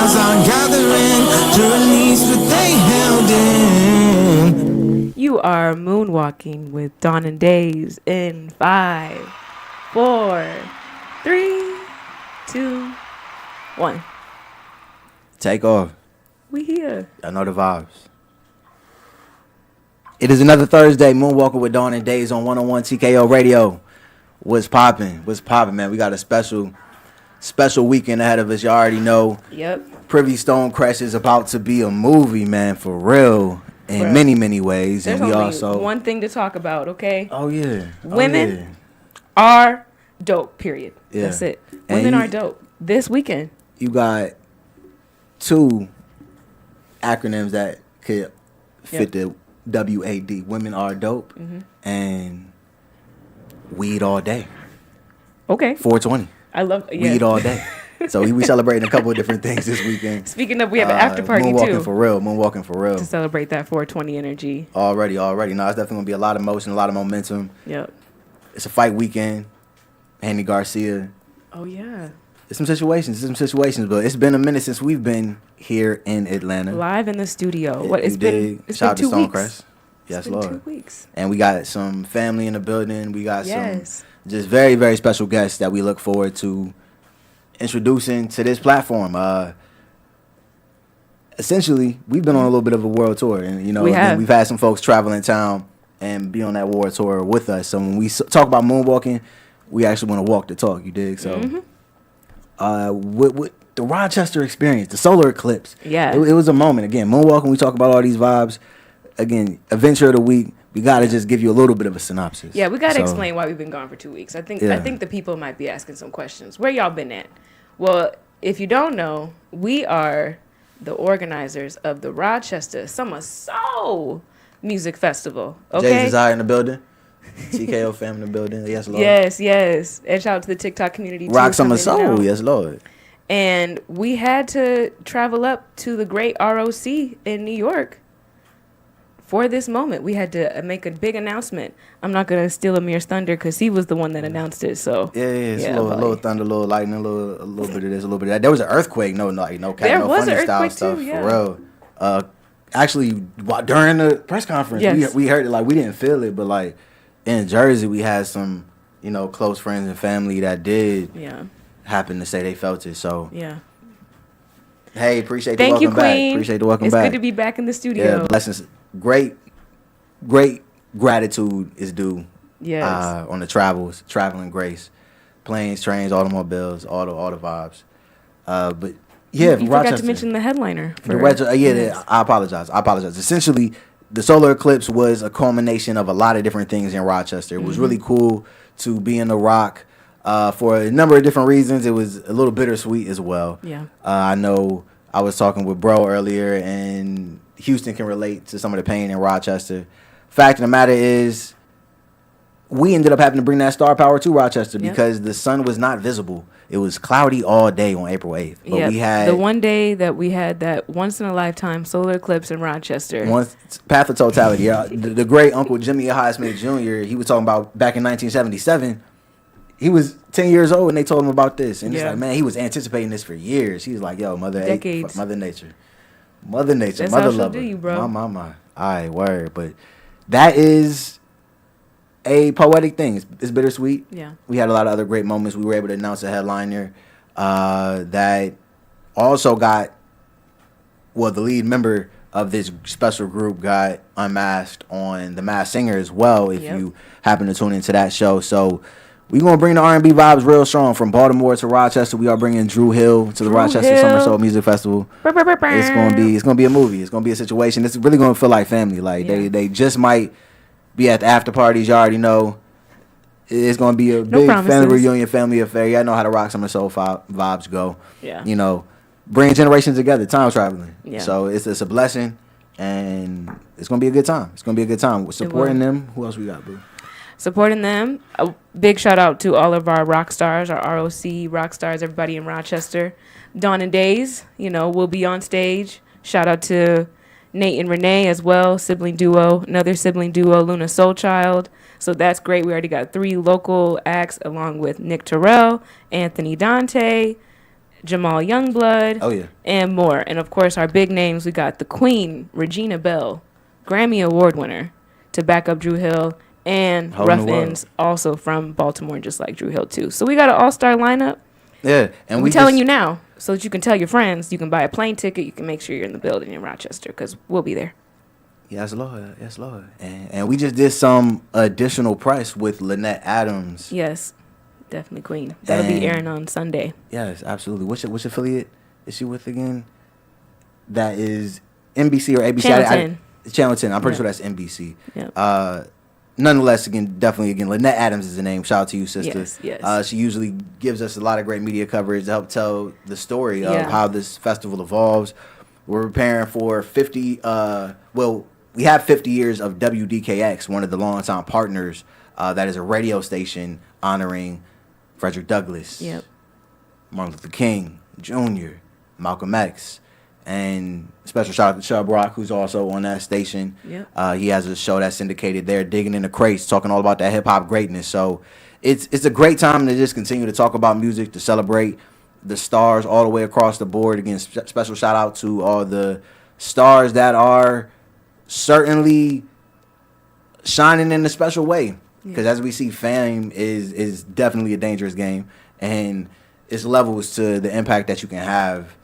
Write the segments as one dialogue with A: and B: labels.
A: stars are gathering to release what they held in.
B: You are moonwalking with Dawn Daze in 5, 4, 3, 2, 1.
C: Take off.
B: We here.
C: I know the vibes. It is another Thursday, Moonwalking with Dawn Daze on 101 TKO Radio. What's popping? What's popping, man? We got a special weekend ahead of us. You already know.
B: Yep.
C: Privy Stone Crash is about to be a movie, man, for real, in many ways.
B: There's
C: and we
B: only
C: also
B: one thing to talk about, okay?
C: Oh yeah.
B: Women are dope, period.
C: Yeah.
B: That's it.
C: And
B: Women are dope. This weekend.
C: You got two acronyms that could fit the WAD. Women are dope, and weed all day.
B: Okay.
C: 420.
B: I love
C: weed all day. So we celebrating a couple of different things this weekend.
B: Speaking of, we have an after party
C: Moonwalking
B: too.
C: Moonwalking for real.
B: To celebrate that 420 energy.
C: Already. No, it's definitely gonna be a lot of motion, a lot of momentum.
B: Yep.
C: It's a fight weekend. Andy Garcia.
B: Oh yeah.
C: There's some situations, but it's been a minute since we've been here in Atlanta.
B: Live in the studio.
C: Yeah,
B: What it's been? It's
C: Shout
B: been
C: out to
B: 2 weeks.
C: Stonecrest. Yes, Lord.
B: 2 weeks.
C: And we got some family in the building. We got some just very, very special guests that we look forward to introducing to this platform. Essentially, we've been on a little bit of a world tour, and we've had some folks travel in town and be on that world tour with us. So when we talk about moonwalking, we actually want to walk the talk. You dig? So, with the Rochester experience, the solar eclipse, it was a moment. Again, moonwalking. We talk about all these vibes. Again, adventure of the week. We gotta just give you a little bit of a synopsis.
B: Yeah, we gotta explain why we've been gone for 2 weeks. I think the people might be asking some questions. Where y'all been at? Well, if you don't know, we are the organizers of the Rochester Summer Soul Music Festival. Okay,
C: Jay's Desire in the building. TKO fam in the building. Yes, Lord.
B: Yes. And shout out to the TikTok community.
C: Rock Summer Soul. Yes, Lord.
B: And we had to travel up to the great ROC in New York. For this moment, we had to make a big announcement. I'm not gonna steal Amir's thunder because he was the one that announced it. So
C: it's a little thunder, a little lightning, a little bit of this, a little bit of that. There was an earthquake. No funny style stuff for real. Actually, during the press conference, we heard it. Like, we didn't feel it, but like in Jersey, we had some close friends and family that did happen to say they felt it. So hey, appreciate the welcome back. Appreciate the welcome back.
B: It's good to be back in the studio.
C: Yeah, blessings. Great gratitude is due.
B: Yes.
C: On the traveling grace, planes, trains, automobiles, all the vibes. But yeah,
B: you forgot to mention the headliner.
C: I apologize. Essentially, the solar eclipse was a culmination of a lot of different things in Rochester. It was really cool to be in the Rock for a number of different reasons. It was a little bittersweet as well.
B: Yeah.
C: I know I was talking with Bro earlier, and Houston can relate to some of the pain in Rochester. Fact of the matter is, we ended up having to bring that star power to Rochester because the sun was not visible. It was cloudy all day on April 8th. But we had
B: the one day that we had that once-in-a-lifetime solar eclipse in Rochester.
C: Path of totality. The great Uncle Jimmy Smith Jr., he was talking about back in 1977. He was 10 years old when they told him about this. And it's like, man, he was anticipating this for years. He was like, yo, Mother Nature.
B: That's
C: Mother
B: how
C: lover.
B: do you, bro.
C: My. All right, word. But that is a poetic thing. It's bittersweet.
B: Yeah.
C: We had a lot of other great moments. We were able to announce a headliner that also got, the lead member of this special group got unmasked on The Masked Singer as well, if you happen to tune into that show. So we're going to bring the R&B vibes real strong from Baltimore to Rochester. We are bringing Drew Hill to the Rochester Summer Soul Music Festival. It's going to be a movie. It's going to be a situation. It's really going to feel like family. Like they just might be at the after parties. You already know. It's going to be a big family reunion, family affair. Y'all know how the Rock Summer Soul vibes go.
B: Yeah.
C: Bring generations together, time traveling.
B: Yeah.
C: So it's a blessing, and it's going to be a good time. We're supporting them. Who else we got, boo?
B: Supporting them. A big shout out to all of our rock stars, our ROC rock stars, everybody in Rochester. Dawn Daze, will be on stage. Shout out to Nate and Renee as well, another sibling duo, Luna Soulchild. So that's great. We already got 3 local acts along with Nick Terrell, Anthony Dante, Jamal Youngblood,
C: Oh yeah.
B: and more. And of course, our big names, we got the Queen, Regina Bell, Grammy Award winner, to back up Drew Hill, and
C: Whole new
B: Rough
C: world.
B: Ends, also from Baltimore, just like Drew Hill too. So we got an all-star lineup.
C: Yeah, and
B: We're telling you now, so that you can tell your friends. You can buy a plane ticket. You can make sure you're in the building in Rochester, because we'll be there.
C: Yes, Lord. Yes, Lord. And we just did some additional press with Lynette Adams.
B: Yes, definitely Queen. That'll be airing on Sunday.
C: Yes, absolutely. Which affiliate is she with again? That is NBC or ABC?
B: Channel 10.
C: Channel 10. I'm pretty
B: Yep.
C: sure that's NBC.
B: Yep.
C: Nonetheless, definitely, Lynette Adams is the name. Shout out to you, sister.
B: Yes, yes.
C: She usually gives us a lot of great media coverage to help tell the story of
B: Yeah.
C: how this festival evolves. We're preparing for 50, we have 50 years of WDKX, one of the longtime partners, that is a radio station honoring Frederick Douglass,
B: Yep.
C: Martin Luther King Jr., Malcolm X, and special shout out to Chubb Rock, who's also on that station.
B: Yep.
C: He has a show that's syndicated there, Digging in the Crates, talking all about that hip-hop greatness. So it's a great time to just continue to talk about music, to celebrate the stars all the way across the board. Again, special shout out to all the stars that are certainly shining in a special way. Because as we see, fame is definitely a dangerous game, and it's levels to the impact that you can have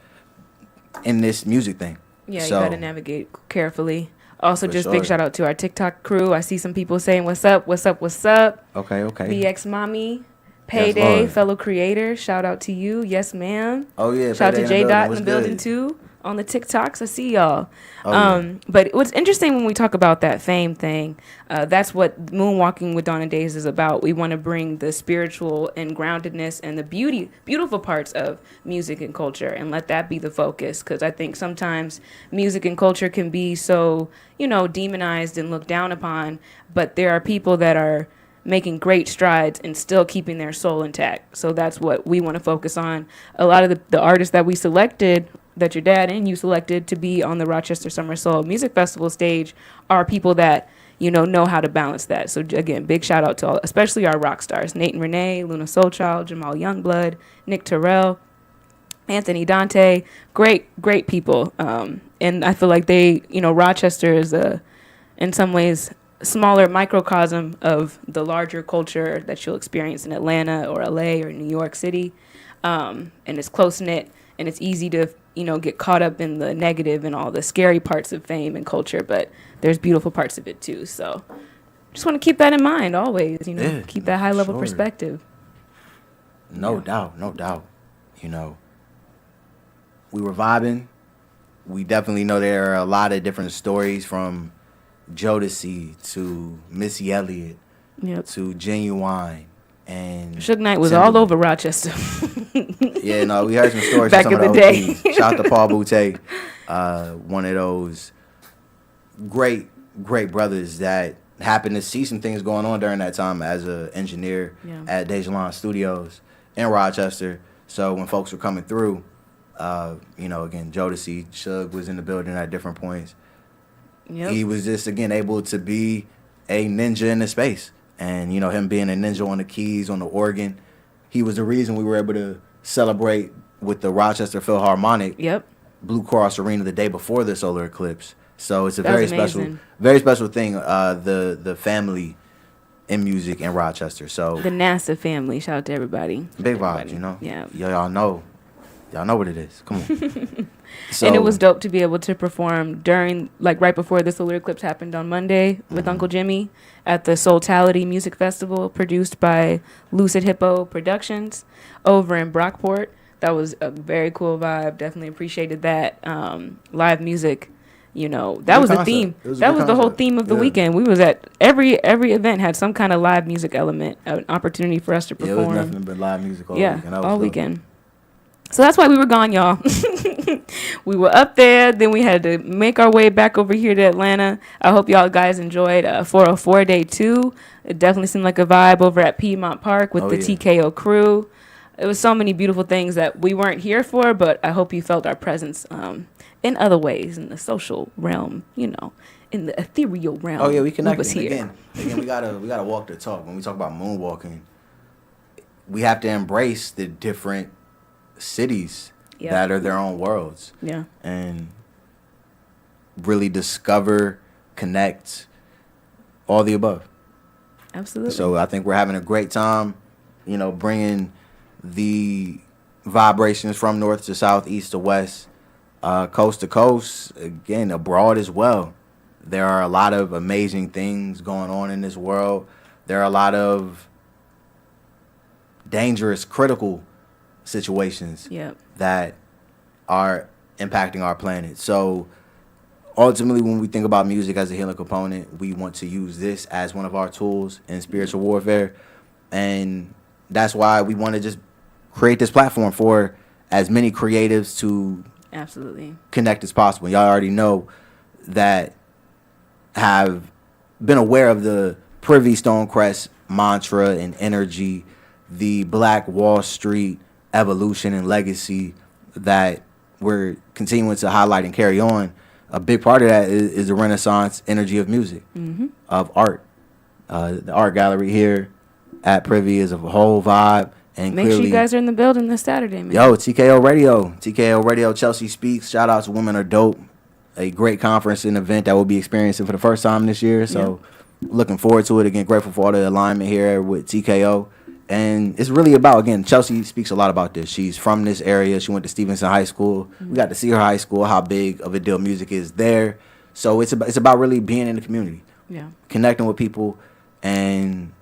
C: in this music thing.
B: Yeah,
C: So,
B: you got to navigate carefully. Also,
C: For
B: just
C: sure.
B: big shout out to our TikTok crew. I see some people saying, "What's up? What's up? What's up?"
C: Okay.
B: BX Mommy,
C: Yes,
B: Payday,
C: Lord.
B: fellow creator. Shout out to you. Yes, ma'am.
C: Oh yeah.
B: Shout out to
C: Payday
B: J Dot in
C: What's
B: the building
C: good?
B: too on the TikToks. I see y'all.
C: Oh, yeah.
B: But what's interesting when we talk about that fame thing, that's what Moonwalking with Dawn Daze is about. We want to bring the spiritual and groundedness and the beautiful parts of music and culture, and let that be the focus. Because I think sometimes music and culture can be so, demonized and looked down upon. But there are people that are making great strides and still keeping their soul intact. So that's what we want to focus on. A lot of the artists that we selected, that your dad and you selected to be on the Rochester Summer Soul Music Festival stage, are people that know how to balance that. So again, big shout out to all, especially our rock stars: Nate and Renee, Luna Soulchild, Jamal Youngblood, Nick Terrell, Anthony Dante. Great people. And I feel like they, Rochester is in some ways smaller microcosm of the larger culture that you'll experience in Atlanta or LA or New York City. And it's close knit, and it's easy to get caught up in the negative and all the scary parts of fame and culture, but there's beautiful parts of it too. So just want to keep that in mind always,
C: Yeah,
B: keep that high level
C: sure.
B: perspective.
C: No doubt. We were vibing. We definitely know there are a lot of different stories, from Jodeci to Missy Elliott
B: Yep.
C: to Genuine and
B: Suge Knight was
C: Timberland.
B: all over Rochester.
C: Yeah, no, we heard some stories
B: Back
C: from some
B: in
C: of
B: the day.
C: OGs. Shout out to Paul Boutte, one of those great brothers that happened to see some things going on during that time as an engineer
B: Yeah.
C: at Dejalon Studios in Rochester. So when folks were coming through, again, Jodeci, Suge was in the building at different points.
B: Yep.
C: He was just, again, able to be a ninja in the space. And, him being a ninja on the keys, on the organ, he was the reason we were able to celebrate with the Rochester Philharmonic
B: Yep.
C: Blue Cross Arena the day before the solar eclipse. So it's a
B: That
C: very
B: was
C: special,
B: amazing.
C: very special thing, the family in music in Rochester. So
B: The NASA family. Shout out to everybody.
C: big
B: Everybody.
C: vibes,
B: Yeah.
C: Y'all know what it is. Come on. So,
B: And it was dope to be able to perform during, right before the solar eclipse happened on Monday with Uncle Jimmy at the Soultality Music Festival, produced by Lucid Hippo Productions over in Brockport. That was a very cool vibe. Definitely appreciated that. Live music, that was the
C: concept.
B: theme.
C: It was a
B: That
C: good
B: was the whole
C: concept.
B: theme of the
C: Yeah.
B: weekend. We was at every event had some kind of live music element, an opportunity for us to
C: Yeah, it
B: perform.
C: was nothing but live music all
B: Yeah,
C: weekend. That was
B: all
C: dope.
B: weekend. So that's why we were gone, y'all. We were up there, then we had to make our way back over here to Atlanta. I hope y'all guys enjoyed 404 Day 2. It definitely seemed like a vibe over at Piedmont Park with
C: Oh,
B: the
C: yeah.
B: TKO crew. It was so many beautiful things that we weren't here for, but I hope you felt our presence in other ways, in the social realm, in the ethereal realm.
C: Oh yeah, we connected.
B: was here.
C: Again, we gotta walk the talk. When we talk about moonwalking, we have to embrace the different cities
B: Yep.
C: that are their own worlds.
B: Yeah.
C: And really discover, connect, all the above.
B: Absolutely.
C: So I think we're having a great time, bringing the vibrations from north to south, east to west, coast to coast, again, abroad as well. There are a lot of amazing things going on in this world. There are a lot of dangerous, critical situations
B: Yep.
C: that are impacting our planet. So ultimately, when we think about music as a healing component, we want to use this as one of our tools in spiritual warfare. And that's why we want to just create this platform for as many creatives to
B: Absolutely.
C: connect as possible. Y'all already know that have been aware of the Privy Stonecrest mantra and energy, the Black Wall Street evolution and legacy that we're continuing to highlight and carry on. A big part of that is the Renaissance energy of music, of art. The art gallery here at Privy is a whole vibe. And
B: Make sure you guys are in the building this Saturday, man.
C: Yo, TKO Radio, Chelsea Speaks. Shout out to Women Are Dope. A great conference and event that we'll be experiencing for the first time this year. So looking forward to it. Again, grateful for all the alignment here with TKO. And it's really about, again, Chelsea speaks a lot about this. She's from this area. She went to Stevenson High School. We got to see her high school, how big of a deal music is there. So it's about really being in the community.
B: Yeah.
C: Connecting with people. And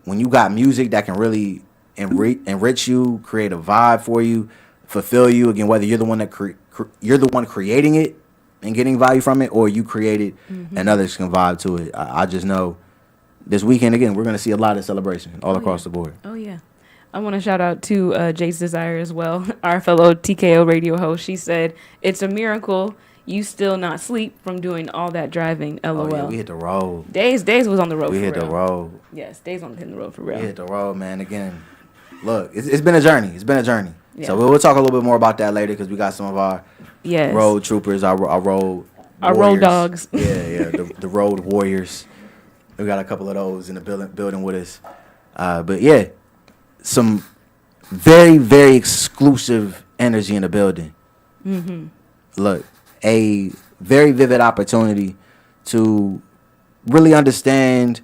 C: when you got music that can really enrich you, create a vibe for you, fulfill you, again, whether you're the one you're the one creating it and getting value from it, or you create it and others can vibe to it. I just know this weekend, again, we're going to see a lot of celebration all across the board.
B: Oh, yeah. I want to shout out to Jace Desire as well, our fellow TKO radio host. She said, "It's a miracle you still not sleep from doing all that driving, LOL."
C: Oh, yeah, we hit the road.
B: Daze was on the road
C: We
B: for
C: hit
B: real.
C: the road.
B: Yes, Daze on hitting the road for real.
C: We hit the road, man. Again, look, it's been a journey. It's been a journey.
B: Yeah.
C: So we'll talk a little bit more about that later because we got some of our road troopers, our road
B: Our
C: warriors.
B: road dogs.
C: Yeah, the road warriors. We got a couple of those in the building with us. But yeah, some very, very exclusive energy in the building. Look, a very vivid opportunity to really understand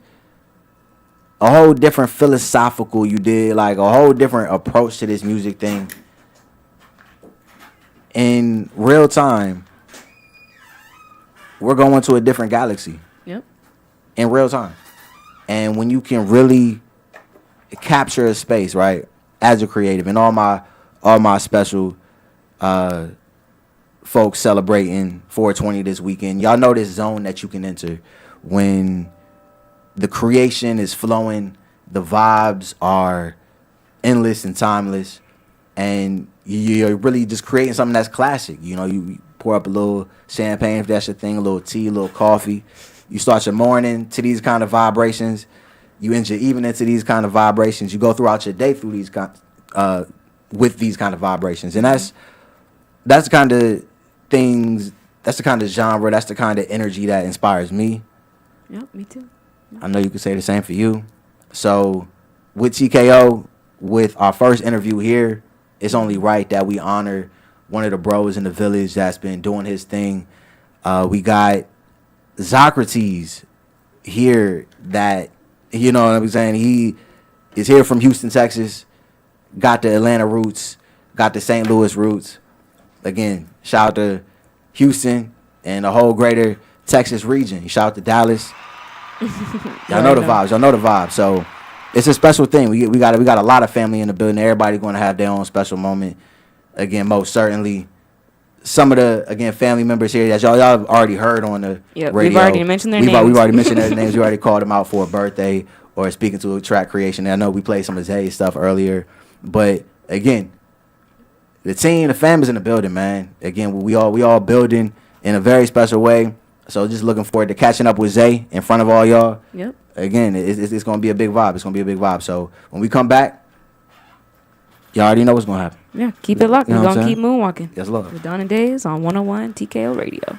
C: a whole different philosophical like a whole different approach to this music thing in real time. We're going to a different galaxy.
B: Yep.
C: In real time. And when you can really capture a space, right, as a creative, and all my special folks celebrating 420 this weekend, y'all know this zone that you can enter when the creation is flowing, the vibes are endless and timeless, and you're really just creating something that's classic. You pour up a little champagne if that's your thing, a little tea, a little coffee. You start your morning to these kind of vibrations. You end your evening to these kind of vibrations. You go throughout your day through these with these kind of vibrations, and that's the kind of things. That's the kind of genre. That's the kind of energy that inspires me.
B: Yep, me too.
C: I know you could say the same for you. So with TKO, with our first interview here, it's only right that we honor one of the bros in the village that's been doing his thing. We got Zacrates here that, you know what I'm saying, he is here from Houston, Texas, got the Atlanta roots, got the St. Louis roots. Again, shout out to Houston and the whole greater Texas region. Shout out to Dallas. Y'all know the vibes. So it's a special thing. We got a lot of family in the building. Everybody going to have their own special moment. Again, most certainly, some of the family members here that y'all have already heard on the radio.
B: We've already mentioned their names.
C: We've already mentioned their names. We already called them out for a birthday or speaking to a track creation. And I know we played some of Zay's stuff earlier, but again, the team, the fam is in the building, man. Again, we all building in a very special way. So just looking forward to catching up with Zay in front of all y'all.
B: Yep.
C: Again, it's going to be a big vibe. It's going to be a big vibe. So when we come back, y'all already know what's going to happen.
B: Yeah, keep it locked.
C: You know
B: We're
C: what
B: going
C: I'm
B: to keep moonwalking.
C: Yes, Lord.
B: With Dawn Daze on 101 TKO Radio.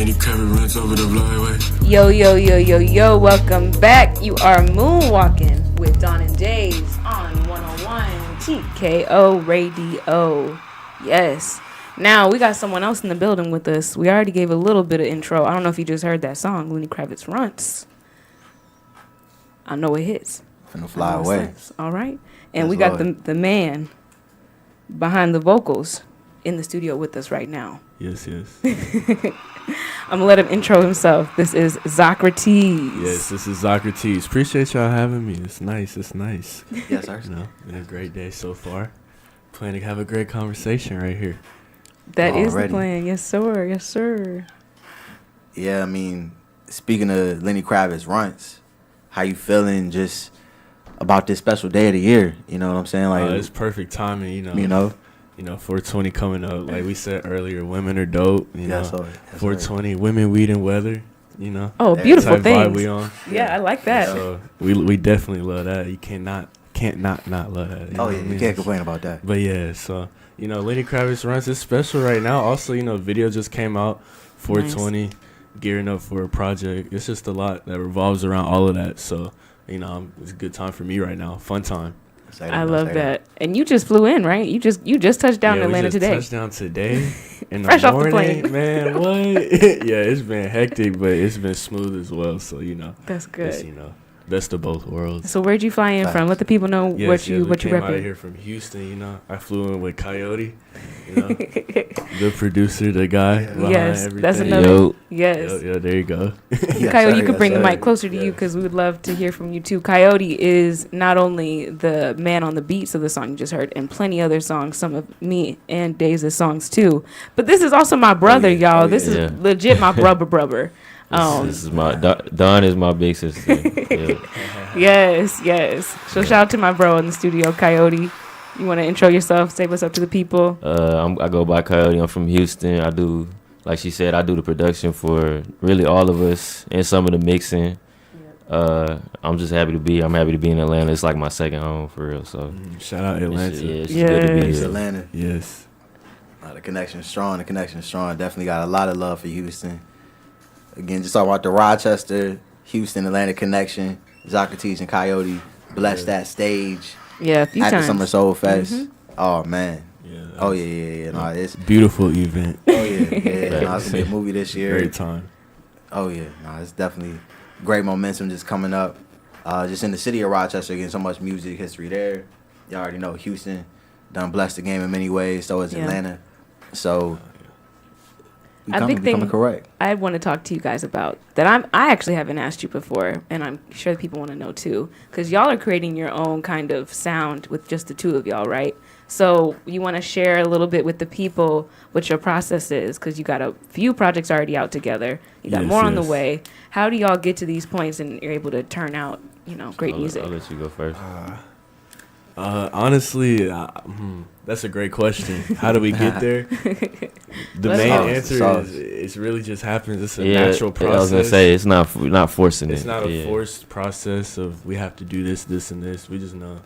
A: Lenny Kravitz runs over the blindway.
B: Yo, yo, yo, yo, yo, welcome back. You are Moonwalking with Dawn Daze on 101 TKO Radio. Yes. Now, we got someone else in the building with us. We already gave a little bit of intro. I don't know if you just heard that song, Lenny Kravitz Runs. I know it hits.
C: Finna fly away.
B: All right. And
C: That's
B: we got
C: Lord.
B: the man behind the vocals in the studio with us right now.
D: Yes, yes.
B: I'm going to let him intro himself. This is Zacrates.
D: Yes, this is Zacrates. Appreciate y'all having me. It's nice. It's nice.
C: Yes, sir.
D: You know, been a great day so far. Planning to have a great conversation right here.
B: That is the
C: Already.
B: plan. Yes, sir. Yes, sir.
C: Yeah, I mean, speaking of Lenny Kravitz Runs, how you feeling just about this special day of the year? You know what I'm saying? Like,
D: It's perfect timing,
C: you know?
D: 420 coming up. Like we said earlier, women are dope. You know,
C: Yes, sir.
D: 420, women, weed, and weather. You know,
B: Oh,
C: That
B: beautiful
D: type vibe
B: things.
D: we on.
B: Yeah, I like that.
D: So we definitely love that. You can't not love that. You know
C: Oh,
D: what
C: yeah,
D: I
C: you
D: mean?
C: can't complain about that.
D: But yeah, so Lenny Kravitz Runs is special right now. Also, video just came out, 420, gearing up for a project. It's just a lot that revolves around all of that. So it's a good time for me right now. Fun time.
B: I love that. And you just flew in, right? You just touched down in Atlanta today.
D: Touched down today in the
B: Fresh off the
D: morning,
B: plane.
D: man. What? Yeah, it's been hectic, but it's been smooth as well. So
B: That's good.
D: it's, best of both worlds.
B: So where'd you fly in from? Let the people know what you
D: we came out of
B: repping.
D: here from Houston. I flew in with Coyote, the producer, the guy behind
B: Yes,
D: everything.
B: that's another.
E: Yo.
B: Yes.
D: Yeah, there you go.
C: Yes,
B: Coyote,
C: sir,
B: you could
C: yes,
B: bring the
C: sir.
B: mic closer to you because we would love to hear from you too. Coyote is not only the man on the beats of the song you just heard, and plenty other songs, some of me and Daze's songs too. But this is also my brother,
D: yeah.
B: y'all.
D: Oh,
B: this
E: yeah.
B: is legit my brother.
E: This is my Dawn is my big sister. Yeah.
B: Yes. So shout out to my bro in the studio, Coyote. You want to intro yourself? Say what's up to the people.
E: I go by Coyote. I'm from Houston. I do, like she said, I do the production for really all of us and some of the mixing. I'm just happy to be. I'm happy to be in Atlanta. It's like my second home for real. So
D: Shout out Atlanta.
E: it's good to be
C: It's
E: here.
C: Atlanta.
D: Yes.
C: The connection's strong. Definitely got a lot of love for Houston. Again, just talk about the Rochester, Houston, Atlanta connection. Zacrates and Coyote blessed that stage
B: Yeah, a few
C: at the
B: times.
C: Summer Soul Fest.
B: Mhm.
C: Oh man.
D: Yeah.
C: Oh yeah. No, it's
D: Beautiful event.
C: no, it's gonna be a movie this year.
D: Great time.
C: Oh yeah, no, it's definitely great momentum just coming up. Just in the city of Rochester, getting so much music history there. Y'all already know Houston done blessed the game in many ways. So is
B: Yeah.
C: Atlanta. So
B: A big thing
C: becoming correct.
B: I want to talk to you guys about that I actually haven't asked you before, and I'm sure that people want to know too, because y'all are creating your own kind of sound with just the two of y'all, right? So you want to share a little bit with the people what your process is, because you got a few projects already out together, you got
D: Yes,
B: more on the
D: yes.
B: way. How do y'all get to these points and you're able to turn out, great music?
E: I'll let you go first.
D: Honestly, that's a great question. How do we get there? The
B: Let's
D: main
B: go.
D: answer
C: Sauce.
D: is it really just happens. It's a
E: Yeah,
D: natural process.
E: I was gonna say it's not forcing
D: It's
E: it.
D: not a
E: Yeah.
D: forced process of we have to do this, and this. We just know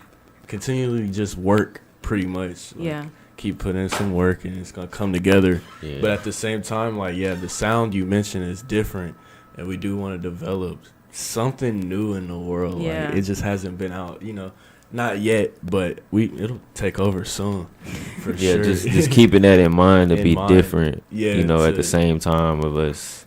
D: continually just work pretty much. Like,
B: Yeah.
D: Keep putting in some work and it's gonna come together.
E: Yeah.
D: But at the same time, the sound you mentioned is different, and we do want to develop something new in the world.
B: Yeah.
D: Like, it just hasn't been out, not yet, but it'll take over soon, for
E: Yeah,
D: sure.
E: just keeping that in mind to
D: In
E: be
D: mind.
E: different.
D: Yeah,
E: At the same time of us,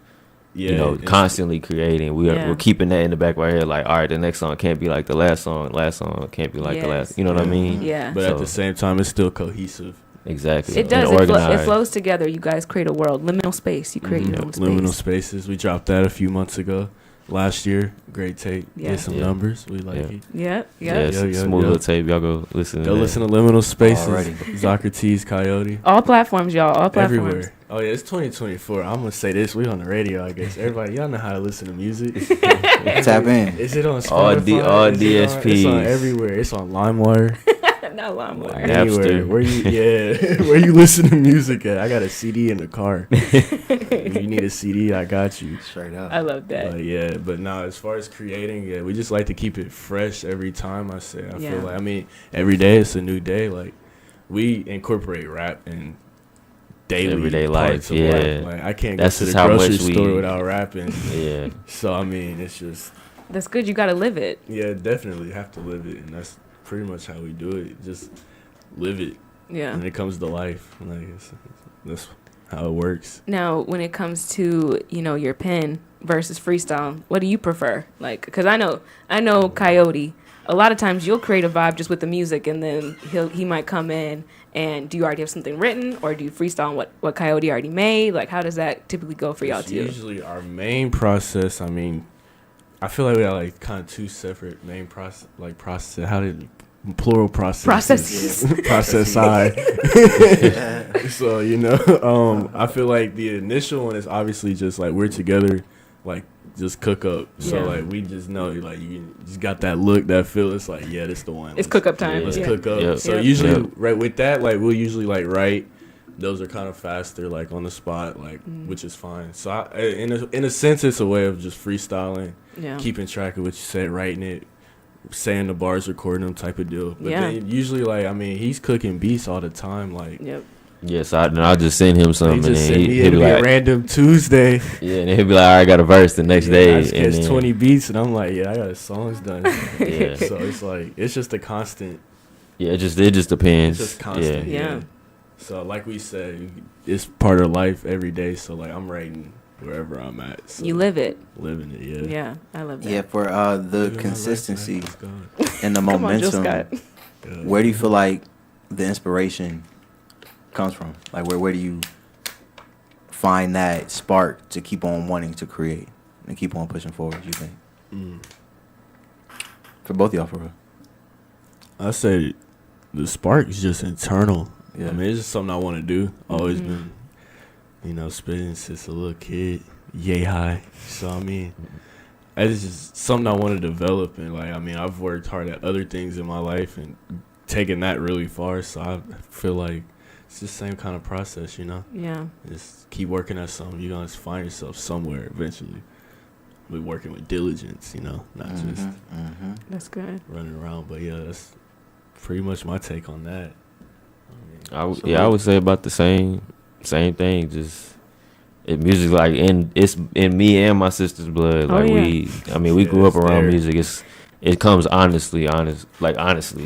D: it's-
E: constantly creating.
B: Yeah.
E: We're keeping that in the back of our head. Like, all right, the next song can't be like the last song. Last song can't be like the last. You know what I mean?
B: Yeah.
D: But at
E: So-
D: the same time, it's still cohesive.
E: Exactly.
B: It does.
E: And
B: It
E: organized.
B: flows together. You guys create a world. Liminal space. You create your own space.
D: Liminal Spaces. We dropped that a few months ago. Last year, great tape.
B: Yeah.
D: Did some
E: Yeah.
D: numbers. We like
E: Yeah.
D: it.
B: Yep.
E: Yeah,
B: Yep.
E: it's
D: Yeah,
E: a
D: yeah,
E: smooth
D: yeah.
E: little tape. Y'all go listen.
D: Go
E: to
D: listen to Liminal Spaces.
C: Already.
D: Socrates, Coyote.
B: All platforms, y'all. All platforms.
D: Everywhere. Oh yeah, it's 2024. I'm gonna say this. We on the radio, I guess. Everybody, y'all know how to listen to music.
C: Tap in.
D: Is it on Spotify?
E: All
D: Is it on-
E: DSPs.
D: It's on everywhere. It's on LimeWire.
B: Not LimeWire.
E: Napster.
D: Anywhere. Where you listen to music at? I got a CD in the car. If you need a CD, I got you.
C: Straight up.
B: I love that.
D: But now as far as creating, we just like to keep it fresh every time. I feel like, every day it's a new day. Like, we incorporate rap and daily
E: everyday
D: parts
E: life.
D: of
E: Yeah,
D: life. Like I can't
E: That's
D: go to
E: just
D: the
E: how
D: grocery
E: much we-
D: store without rapping.
E: yeah.
D: So I mean, it's just
B: That's good. You got to live it.
D: yeah, definitely have to live it, and that's pretty much how we do it. Just live it
B: Yeah.
D: when it comes to life. Like that's how it works.
B: Now, when it comes to, you know, your pen versus freestyle, what do you prefer? Like, because I know Coyote, a lot of times you'll create a vibe just with the music, and then he might come in, and do you already have something written, or do you freestyle on what Coyote already made? Like, how does that typically go for y'all
D: It's
B: too?
D: usually our main process. I mean, I feel like we got like kind of two separate main process. Like process. How did plural processes? Process side. So you know, I feel like the initial one is obviously just like we're together, like just cook up. So
B: Yeah.
D: like we just know like you just got that look, that feel. It's like yeah, this the one.
B: It's cook up time.
D: Let's
B: Yeah.
D: cook up.
E: Yep.
D: So
B: Yep.
D: usually
E: Yep.
D: right with that, like we'll usually like write. Those are kind of faster, like on the spot, like which is fine. So in a sense, it's a way of just freestyling,
B: Yeah.
D: keeping track of what you said, writing it, saying the bars, recording them, type of deal. But
B: Yeah.
D: then usually, like I mean, he's cooking beats all the time. Like
B: Yep.
E: Yeah, so I'll just send him
D: they
E: something, and
D: just
E: then
D: send me
E: he'll
D: it'll
E: be
D: be a
E: like,
D: random Tuesday.
E: yeah, and then he'll be like, all right, I got a verse the next
D: I
E: day,
D: just
E: and
D: catch
E: then,
D: 20 beats, and I'm like, yeah, I got the songs done.
E: Yeah.
D: So it's like it's just a constant.
E: yeah, it just depends.
D: It's just constant.
E: Yeah.
B: Yeah.
D: So like we said, it's part of life every day. So like I'm writing wherever I'm at. So
B: You live it.
D: living it. Yeah.
B: Yeah. I love that.
C: Yeah, for the
D: Living my life,
C: consistency
D: man. Let's go.
C: and the
B: Come on, Jill
C: momentum,
B: Scott.
D: Yeah.
C: where do you feel like the inspiration comes from? Like where do you find that spark to keep on wanting to create and keep on pushing forward, you think?
D: Mm.
C: For both of y'all, for real.
D: I say the spark is just internal.
C: Yeah.
D: I mean, it's just something I want to do. Always
B: Mhm.
D: been, spitting since a little kid, yay high. So I mean, it's just something I want to develop. And like, I mean, I've worked hard at other things in my life and taken that really far. So I feel like it's the same kind of process,
B: Yeah.
D: Just keep working at something. You're gonna find yourself somewhere eventually. We're working with diligence, not just
B: That's good.
D: running around. But yeah, that's pretty much my take on that.
E: I would say about the same thing. Just music, like it's in me and my sister's blood.
B: Oh,
E: Like
B: yeah.
E: we grew up
D: it's
E: around
D: there.
E: music. It comes honestly,
B: Honestly.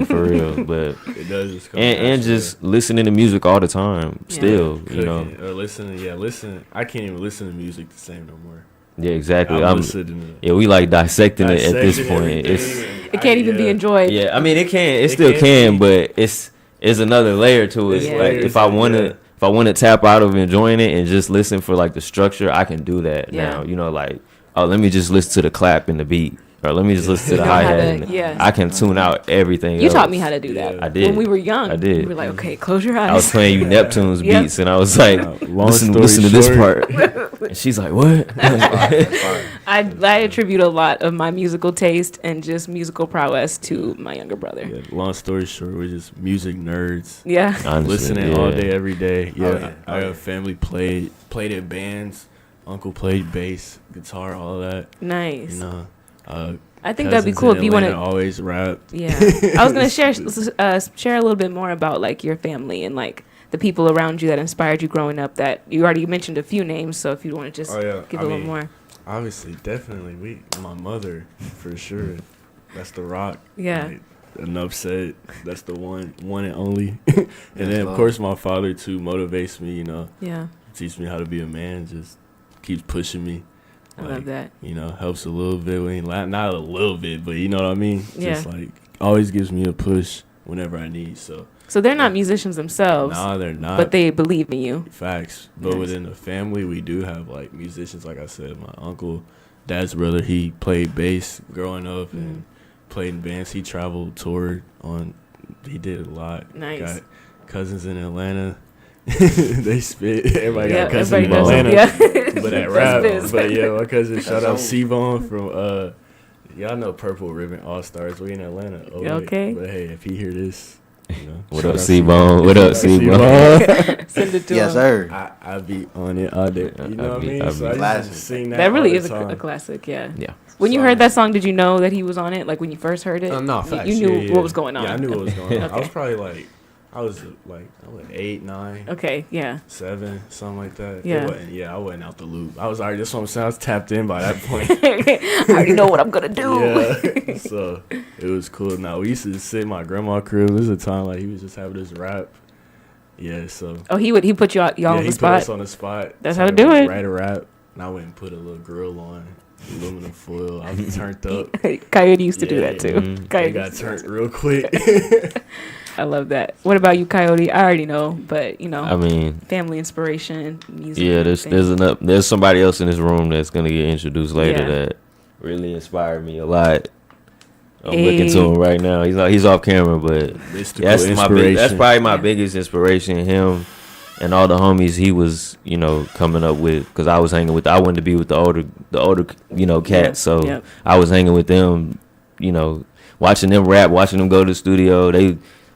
E: for real. But
D: It does just come
E: and
D: naturally.
E: just listening to music all the time.
B: Yeah.
E: Still,
D: Cooking or listening. Yeah, listen. I can't even listen to music the same no more.
E: Yeah, exactly.
D: I'm listening to
E: We like dissecting it at this
D: dissecting
E: point.
D: everything, and
B: It can't even be enjoyed.
E: Yeah, I mean it
D: It
E: still
D: can
E: can,
D: be.
E: but it's another layer to it.
D: It's
E: Like
D: layers
E: if I
D: to it,
E: wanna tap out of enjoying it and just listen for like the structure, I can do that
B: Yeah.
E: now. Like, oh, let me just listen to the clap and the beat, or let me just listen to the
B: Know how
E: hi
B: to-
E: hat.
B: yeah.
E: I can tune out everything.
B: You
E: else.
B: taught me how to do that.
D: Yeah.
E: I did.
B: When we were young.
E: I did.
B: We were like, okay, close your
E: I was
B: eyes.
E: playing you Neptune's
B: Yep.
E: beats, and I was like,
D: Long
E: listen
D: story
E: to this
D: short.
E: part. And she's like, what?
B: I attribute a lot of my musical taste and just musical prowess to my younger brother.
D: Yeah, long story short, we're just music nerds.
B: Yeah.
E: Honestly,
D: Listening all day, every day. Yeah,
C: yeah.
D: I have family played in bands. Uncle played bass, guitar, all of that.
B: Nice. I think that'd be
D: cousins
B: cool
D: in
B: if you want
D: Atlanta
B: to.
D: always rap.
B: Yeah. I was gonna share a little bit more about like your family and like the people around you that inspired you growing up. That you already mentioned a few names, so if you want to just give a little more.
D: Obviously, definitely, my mother for sure. That's the rock.
B: Yeah.
D: Like, enough said. That's the one and only. And then of course my father too motivates me.
B: Yeah.
D: Teach me how to be a man. Just keeps pushing me.
B: I love that.
D: Helps a little bit. Not a little bit, but you know what I mean.
B: Yeah.
D: Just like always gives me a push whenever I need.
B: So they're not musicians themselves,
D: Nah, they're not.
B: but they believe in you.
D: Facts. But
B: Nice.
D: within the family, we do have like musicians. Like I said, my uncle, dad's brother, he played bass growing up and played in bands. He traveled, toured on. He did a lot.
B: Nice.
D: Got cousins in Atlanta. They spit. Everybody got cousins in
B: everybody
D: Atlanta.
B: does. Yeah.
D: But at
B: That's
D: rap.
B: biz.
D: But yeah, my cousin, shout out
C: on.
D: C-Bone from y'all know Purple Ribbon All Stars. We in Atlanta. Oh,
B: You okay?
D: But hey, if he hear this,
E: What
D: shout
E: up,
D: out
E: C-Bone? What up, C-Bone?
B: Send it to
C: Yes,
B: them.
C: sir.
D: I be on it all day. You know what I mean?
E: I
D: So I
C: Classic.
D: just sing that.
B: That really
D: all
B: is
D: the
B: a
D: time.
B: classic. Yeah.
E: Yeah.
B: When you
D: So-
B: heard that song, did you know that he was on it? Like when you first heard it?
D: No,
B: You-
D: facts.
B: You knew
D: Yeah.
B: what was going on.
D: Yeah, I knew what was going on. I
B: Okay.
D: was probably like I was like, I was 8, 9,
B: Okay, yeah.
D: 7, something like that.
B: Yeah.
D: I wasn't out the loop. I was already, that's what I'm saying. I was tapped in by that point.
B: I already know what I'm gonna do.
D: Yeah. So it was cool. Now we used to sit in my grandma's crib. This is a time like he was just having this rap. Yeah, so
B: Oh, he put y'all on the
D: he
B: spot.
D: put us on the spot.
B: That's how to do it.
D: Write a rap. And I went and put a little grill on, aluminum foil. I was turned up.
B: Coyote used to do that too.
E: Mhm.
B: Coyote
D: It got
B: used to do
D: turned
B: that.
D: real quick.
B: I love that. What about you, Coyote? I already know, but you know,
E: I mean,
B: family inspiration, music.
E: yeah, there's somebody else in this room that's gonna get introduced later
B: Yeah.
E: that really inspired me a lot. I'm
B: Hey.
E: looking to him right now. He's off camera, but
D: Mystical
E: that's
D: inspiration.
E: that's probably my
B: Yeah.
E: biggest inspiration. Him and all the homies he was, coming up with. Because I wanted to be with the older, cats. So
B: Yep.
E: I was hanging with them, watching them rap, watching them go to the studio.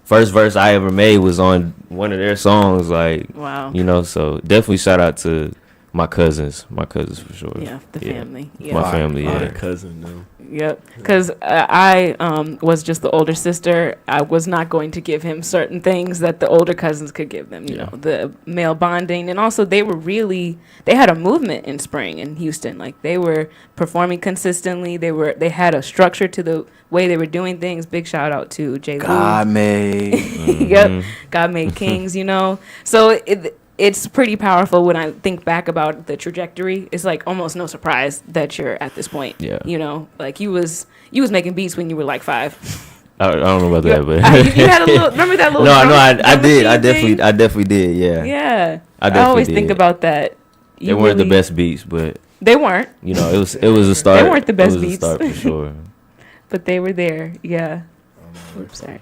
E: First verse I ever made was on one of their songs, like,
B: Wow.
E: So definitely shout out to my cousins for sure.
B: Yeah, the family. Yeah.
E: My family,
D: My
E: yeah.
D: cousin, though.
B: Yep. Because I was just the older sister. I was not going to give him certain things that the older cousins could give them. You
E: Yeah.
B: know, the male bonding, and also they had a movement in spring in Houston. Like they were performing consistently. They had a structure to the way they were doing things. Big shout out to Jay Lou.
C: God made.
B: Yep. God made kings. So it's pretty powerful when I think back about the trajectory. It's like almost no surprise that you're at this point.
E: Yeah.
B: Like you was making beats when you were like 5.
E: I don't know about that, but
B: You had a little. Remember that little?
E: no,
B: drum-
E: I
B: drum
E: did.
B: machine
E: I
B: thing?
E: definitely did. Yeah.
B: Yeah.
E: I
B: I
E: definitely
B: always think
E: did.
B: about that.
E: They weren't the best beats, but
B: They weren't,
E: it was a start.
B: They weren't the best
E: it was
B: beats.
E: a start for sure.
B: but they were there. Yeah. Oops, sorry.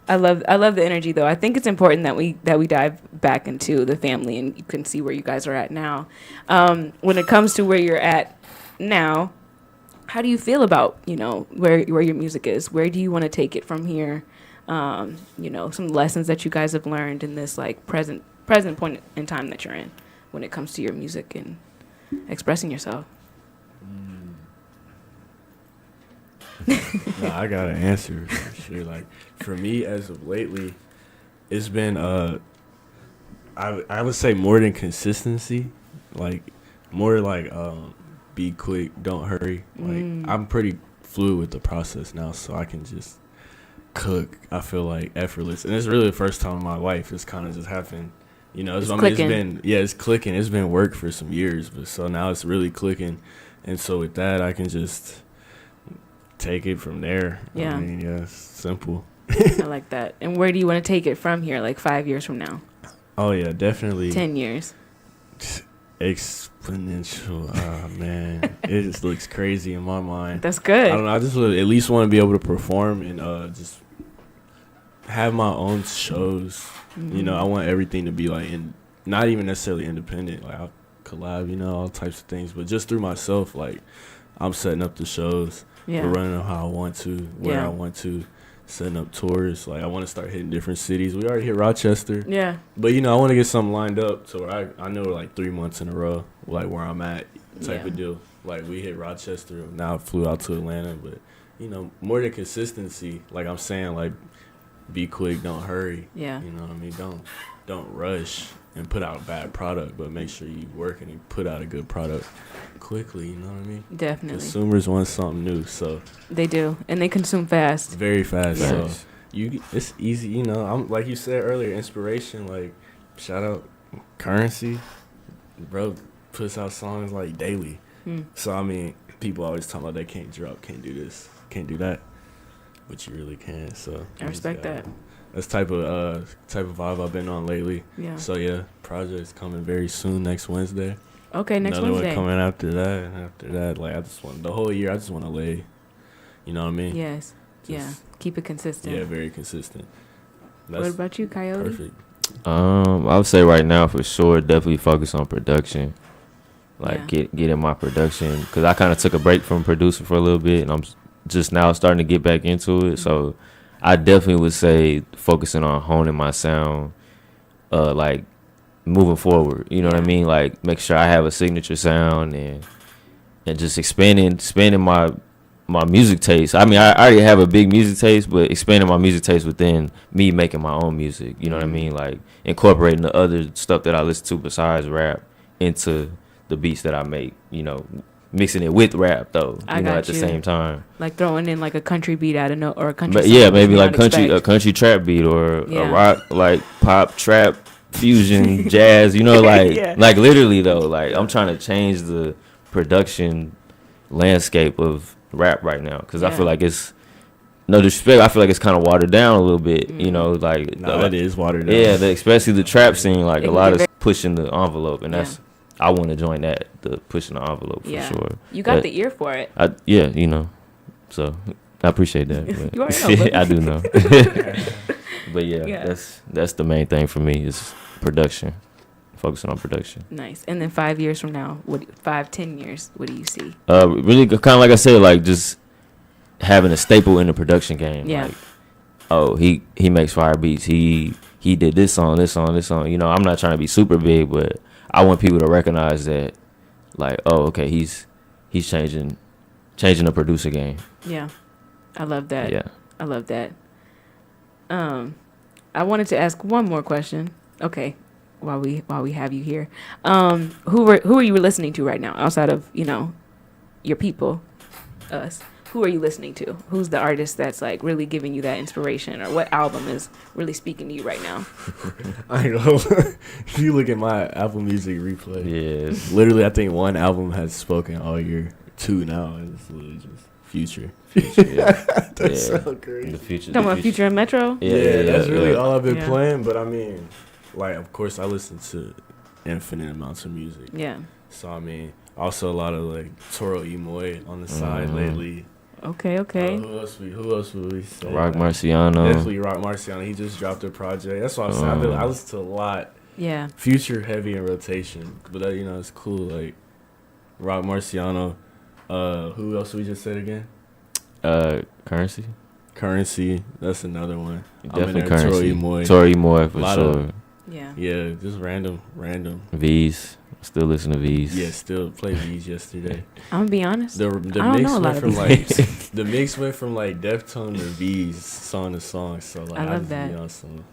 B: I love the energy though. I think it's important that we dive back into the family, and you can see where you guys are at now. When it comes to where you're at now, how do you feel about where your music is? Where do you want to take it from here? Some lessons that you guys have learned in this like present point in time that you're in, when it comes to your music and expressing yourself.
D: No, I got an answer for sure. Like for me, as of lately, it's been I would say more than consistency, like more like be quick, don't hurry. Like I'm pretty fluid with the process now, so I can just cook. I feel like effortless, and it's really the first time in my life it's kind of just happened. It's
B: clicking.
D: it's clicking. It's been work for some years, but so now it's really clicking, and so with that I can just take it from there.
B: Yeah.
D: I mean, yeah, it's simple.
B: I like that. And where do you want to take it from here, like 5 years from now?
D: Oh yeah, definitely
B: 10 years?
D: exponential. Oh man, it just looks crazy in my mind.
B: That's good.
D: I don't know. I just would at least want to be able to perform and just have my own shows. I want everything to be like not even necessarily independent. Like I'll collab, all types of things, but just through myself. Like I'm setting up the shows.
B: Yeah.
D: We're running them how I want to, where
B: Yeah.
D: I want to, setting up tours. Like I want to start hitting different cities. We already hit Rochester.
B: Yeah.
D: But I want to get something lined up to where I know like 3 months in a row, like where I'm at, type
B: Yeah.
D: of deal. Like we hit Rochester, now I flew out to Atlanta, but more than consistency. Like I'm saying, like be quick, don't hurry.
B: Yeah.
D: You know what I mean? Don't rush and put out a bad product, but make sure you work and you put out a good product quickly. You know what I mean?
B: Definitely.
D: Consumers want something new, so
B: They do. And they consume fast.
D: very fast.
E: Yes.
D: So it's easy. I'm like you said earlier, inspiration. Like shout out Currency, bro. Puts out songs like daily. So I mean, people always talk about they can't drop, can't do this, can't do that, but you really can. So
B: I respect that.
D: That's type of vibe I've been on lately.
B: Yeah.
D: So yeah, project's coming very soon next Wednesday.
B: Okay, next
D: Another
B: Wednesday.
D: one coming after that, and after that, like I just want the whole year. I just want to lay. You know what I mean?
B: Yes. Yeah.
D: Just-
B: Keep it consistent.
D: Yeah, very consistent.
B: What about you, Coyote?
D: perfect.
E: I would say right now for sure, definitely focus on production. Like
B: Yeah.
E: get in my production, because I kind of took a break from producing for a little bit, and I'm just now starting to get back into it. So I definitely would say focusing on honing my sound, like moving forward. You know what I
B: Yeah.
E: mean? Like make sure I have a signature sound and just expanding my my music taste. I mean, I already have a big music taste, but expanding my music taste within me making my own music. You know what I mean? Like incorporating the other stuff that I listen to besides rap into the beats that I make. You know, mixing it with rap though. You know, at the same time.
B: Like throwing in like a country beat out of no or a country.
E: But
B: song
E: yeah,
B: that
E: maybe
B: you
E: like
B: don't expect.
E: a country trap beat or
B: Yeah.
E: a rock like pop trap fusion jazz. You know, like
B: Yeah.
E: like literally though. Like I'm trying to change the production landscape of rap right now because I
B: Yeah.
E: feel like it's no disrespect. I feel like it's kind of watered down a little bit. You know, like
D: That is watered down.
E: yeah, especially the trap scene. Like
B: It
E: a
B: can
E: lot
B: get
E: of
B: very-
E: pushing the envelope, and
B: Yeah.
E: that's I want to join that the pushing the envelope for
B: Yeah.
E: sure.
B: You got
E: But
B: the ear for it.
E: yeah, you know, so I appreciate that. But
B: You already know, but-
E: I do know. But yeah,
B: Yeah.
E: that's the main thing for me is production, focusing on production.
B: Nice. And then 5 years from now, 10 years, what do you see?
E: Really kind of like I said, like just having a staple in the production game.
B: Yeah.
E: Like, oh, he makes fire beats. He did this song. You know, I'm not trying to be super big, but I want people to recognize that, like, oh, okay, he's changing the producer game.
B: Yeah. I love that.
E: Yeah.
B: I love that. I wanted to ask one more question. Okay, while we have you here, who are you listening to right now outside of your people, us? Who are you listening to? Who's the artist that's like really giving you that inspiration, or what album is really speaking to you right now?
D: I know. If you look at my Apple Music replay,
E: Yes.
D: literally, I think one album has spoken all year. Two now is literally just Future.
E: Yeah.
D: That's
E: Yeah.
D: so crazy.
E: The future.
B: Talking about Future and Metro.
D: Yeah, that's really all I've been
B: Yeah.
D: playing. But I mean, like, of course, I listen to infinite amounts of music.
B: Yeah.
D: So I mean, also a lot of like Toro Imoy on the side lately.
B: Okay.
D: Who else would we say?
E: Rock
D: Like,
E: Marciano.
D: Definitely Rock Marciano. He just dropped a project. That's what I'm saying. I listen to a lot.
B: Yeah.
D: Future heavy in rotation, but it's cool. Like Rock Marciano. Who else we just said again?
E: Currency.
D: Currency. That's another one.
E: Definitely
D: I'm in there,
E: Currency.
D: Tory Imoy.
E: Tory Moy for
D: Lot
E: sure.
D: of-
B: Yeah.
D: Yeah, just random.
E: V's. Still listen to V's.
D: Yeah, still played these yesterday.
B: I'm gonna be honest.
D: The
B: I don't
D: mix
B: know a lot
D: went
B: of
D: from
B: these
D: like the mix went from like Deftone to V's song to song. So like
B: I love
D: just
B: that.
D: be on some,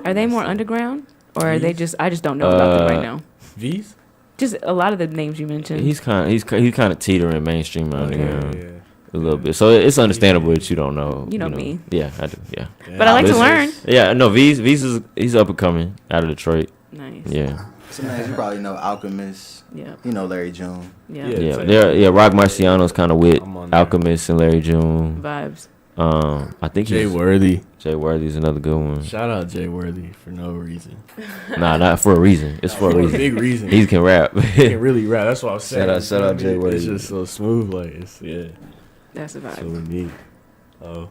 B: Are they more
D: so-
B: underground, or are they
D: V's?
B: just? I just don't know about them right now.
D: V's?
B: Just a lot of the names you mentioned.
E: He's kind of teetering mainstream underground
D: Yeah.
E: a little bit, so it's understandable that you don't know.
B: You know me.
E: Yeah, I do. Yeah,
B: But I like to
E: Listen.
B: learn.
E: yeah. No, V's he's up and coming out of Detroit.
B: Nice.
E: Yeah,
C: Some names you probably know: Alchemist.
B: Yeah.
C: You know Larry June.
B: Yeah.
E: yeah. Rock Marciano's kind of with
D: I'm on there.
E: Alchemist and Larry June.
B: Vibes.
E: I think
D: Jay
E: he's
D: Worthy.
E: Jay Worthy's another good one.
D: Shout out Jay Worthy for no reason.
E: Nah, not for a reason. It's for a
D: For a
E: reason.
D: big reason.
E: He can rap.
D: He can really rap. That's what I was saying.
C: Shout out Jay Worthy.
D: It's just so smooth. Like it's
B: That's a
D: That's what
B: vibe.
D: we need. Oh,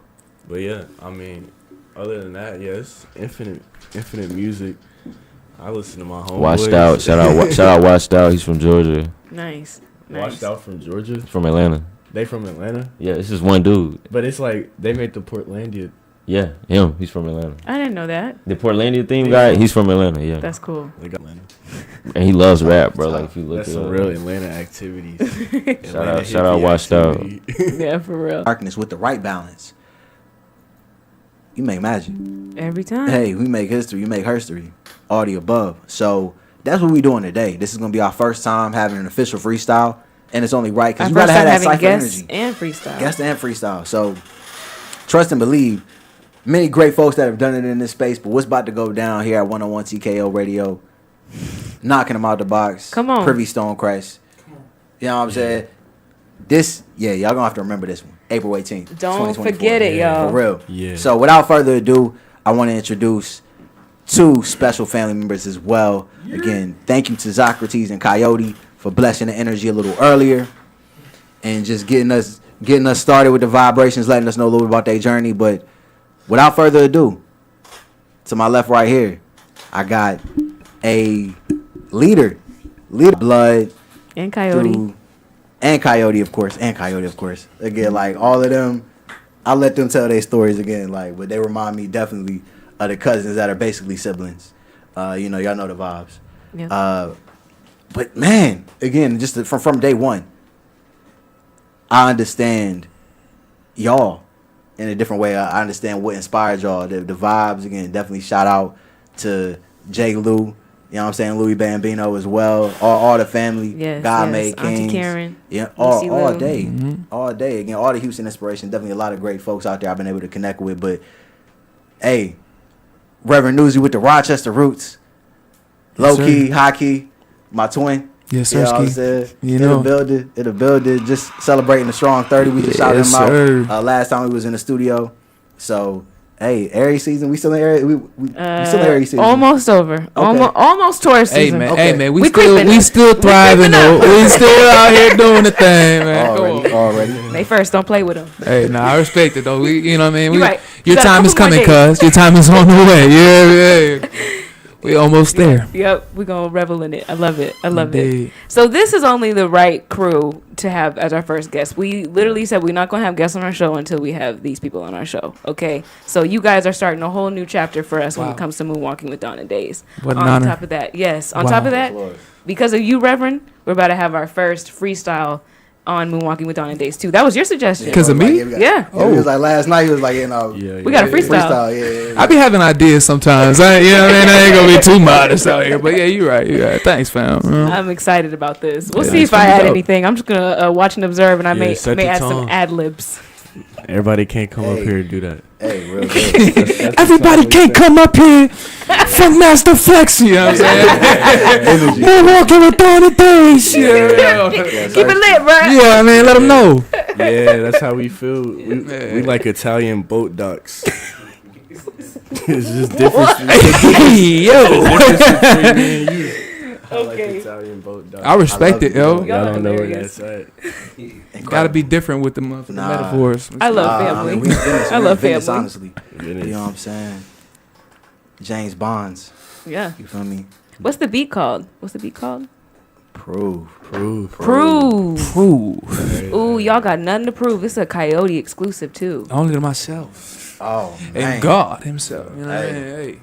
D: but yeah, I mean, other than that, yes, infinite music. I listen to my homeboys.
E: Washed out. Shout out. Washed out. He's from Georgia.
B: Nice.
D: Washed out from Georgia.
E: From Atlanta.
D: They from Atlanta,
E: Yeah, it's just one dude.
D: but it's like they make the Portlandia.
E: Yeah, him. He's from Atlanta.
B: I didn't know that.
E: The Portlandia theme guy. He's from Atlanta. Yeah,
B: That's cool.
D: They got Atlanta.
E: and he loves rap, bro. Like if you look
D: That's
E: it
D: some
E: up.
D: real Atlanta activities. Atlanta
E: shout out
D: hippie
E: Washed Out.
D: activity.
B: Yeah, for real.
C: Darkness with the right balance. You make magic.
B: Every time.
C: Hey, we make history. You make herstory. All the above. So that's what we doing today. This is gonna be our first time having an official freestyle, and it's only right because
B: Our
C: you gotta
B: first
C: have
B: time
C: that
B: having
C: cipher
B: guests
C: energy.
B: and freestyle.
C: Guest and freestyle. So trust and believe. Many great folks that have done it in this space, but what's about to go down here at 101 TKO Radio? Knocking them out the box.
B: Come on.
C: Privy Stonecrest. You know what I'm saying? This, y'all gonna have to remember this one. April 18th.
B: Don't
C: 2024.
B: forget it, y'all.
C: For real.
D: Yeah.
C: So without further ado, I want to introduce two special family members as well. Again, thank you to Zacrates and Coyote for blessing the energy a little earlier and just getting us started with the vibrations, letting us know a little bit about their journey. But without further ado, to my left right here, I got a leader blood
B: And Coyote.
C: through, and Coyote of course. Again, like all of them, I'll let them tell their stories again. Like, but they remind me definitely of the cousins that are basically siblings. Y'all know the vibes.
B: Yeah.
C: But man, again, just from day one, I understand y'all in a different way. I understand what inspired y'all. The vibes, again, definitely shout out to Jay Lou. You know what I'm saying? Louis Bambino as well. All the family.
B: Yes,
C: God
B: yes.
C: Made Kings.
B: Auntie Karen.
C: Yeah,
B: Lucy
C: all
B: Lou.
C: day. All day. Again, all the Houston inspiration. Definitely a lot of great folks out there I've been able to connect with. But, hey, Reverend Newsy with the Rochester roots. Low key, high key. My twin.
F: Yes,
C: You know
F: sir.
C: what I'm saying?
F: You know.
C: In the building. Just celebrating the strong 30. We just shouted
F: Yes,
C: him out
F: sir.
C: last time we was in the studio. So, hey, Aries season. We still in Aries. We still in Aries season.
B: Almost over. Almost Taurus
F: Hey
B: season.
F: man,
C: Okay.
F: hey man,
B: We
F: we
B: creeping
F: still
B: up.
F: thriving
B: creeping
F: though.
B: up.
F: We still out here doing the thing, man. Come on.
C: Already.
B: They first, don't play with them.
F: Hey, nah, I respect it though. You know what I mean?
B: You right. You
F: Your
B: got a
F: time is
B: couple more
F: coming,
B: days.
F: cuz. Your time is on the way. Yeah. We almost there.
B: Yep, we're going to revel in it. I love it. I love
F: Indeed.
B: it. So this is only the right crew to have as our first guest. We literally said we're not going to have guests on our show until we have these people on our show. Okay? So you guys are starting a whole new chapter for us when
F: Wow.
B: it comes to Moonwalking with Dawn Daze.
F: What an
B: on
F: honor.
B: top of that, yes. On
F: Wow.
B: top of that, because of you, Reverend, we're about to have our first freestyle on Moonwalking with Dawn Daze too. That was your suggestion.
F: Because of me?
B: Yeah.
C: It was like last night. He was like, you know,
B: We got a freestyle.
C: Yeah.
F: I be having ideas sometimes. You know what I mean? I ain't gonna be too modest out here. But yeah, you're right. Thanks, fam.
B: I'm excited about this. We'll
F: Yeah,
B: see
F: it's
B: if I
F: gonna be
B: add
F: dope.
B: anything. I'm just gonna watch and observe, and I may
D: set the
B: add some
D: tone.
B: ad libs.
D: Everybody can't come up
C: Hey.
D: here and do that.
C: Hey, real good.
F: Everybody can't come up here from Master Flex. You know what I'm saying? We're walking with all the things. Yeah.
B: Keep it lit, bro.
F: Yeah, I mean, let them know.
D: Yeah, that's how we feel. We like Italian boat ducks. It's just different.
F: Hey, yo.
D: between me and you. I like
B: Okay.
D: Italian boat ducks.
F: I respect it, yo.
B: Y'all
D: Y'all
B: are
D: don't know where
B: hilarious.
D: that's at.
F: Gotta be different with the motherfucking
C: Nah.
F: metaphors.
B: I love
C: I
B: family.
C: mean, we in Venice,
B: I
C: we
B: love
C: in Venice,
B: family.
C: honestly. You know what I'm saying? James Bonds.
B: Yeah.
C: You feel me?
B: What's the beat called?
C: Prove.
B: Prove.
F: Ooh,
B: Ooh, y'all got nothing to prove. It's a Coyote exclusive too.
F: only to myself
C: Oh, man.
F: and God Himself. You know what I
C: Hey.
F: mean? Hey.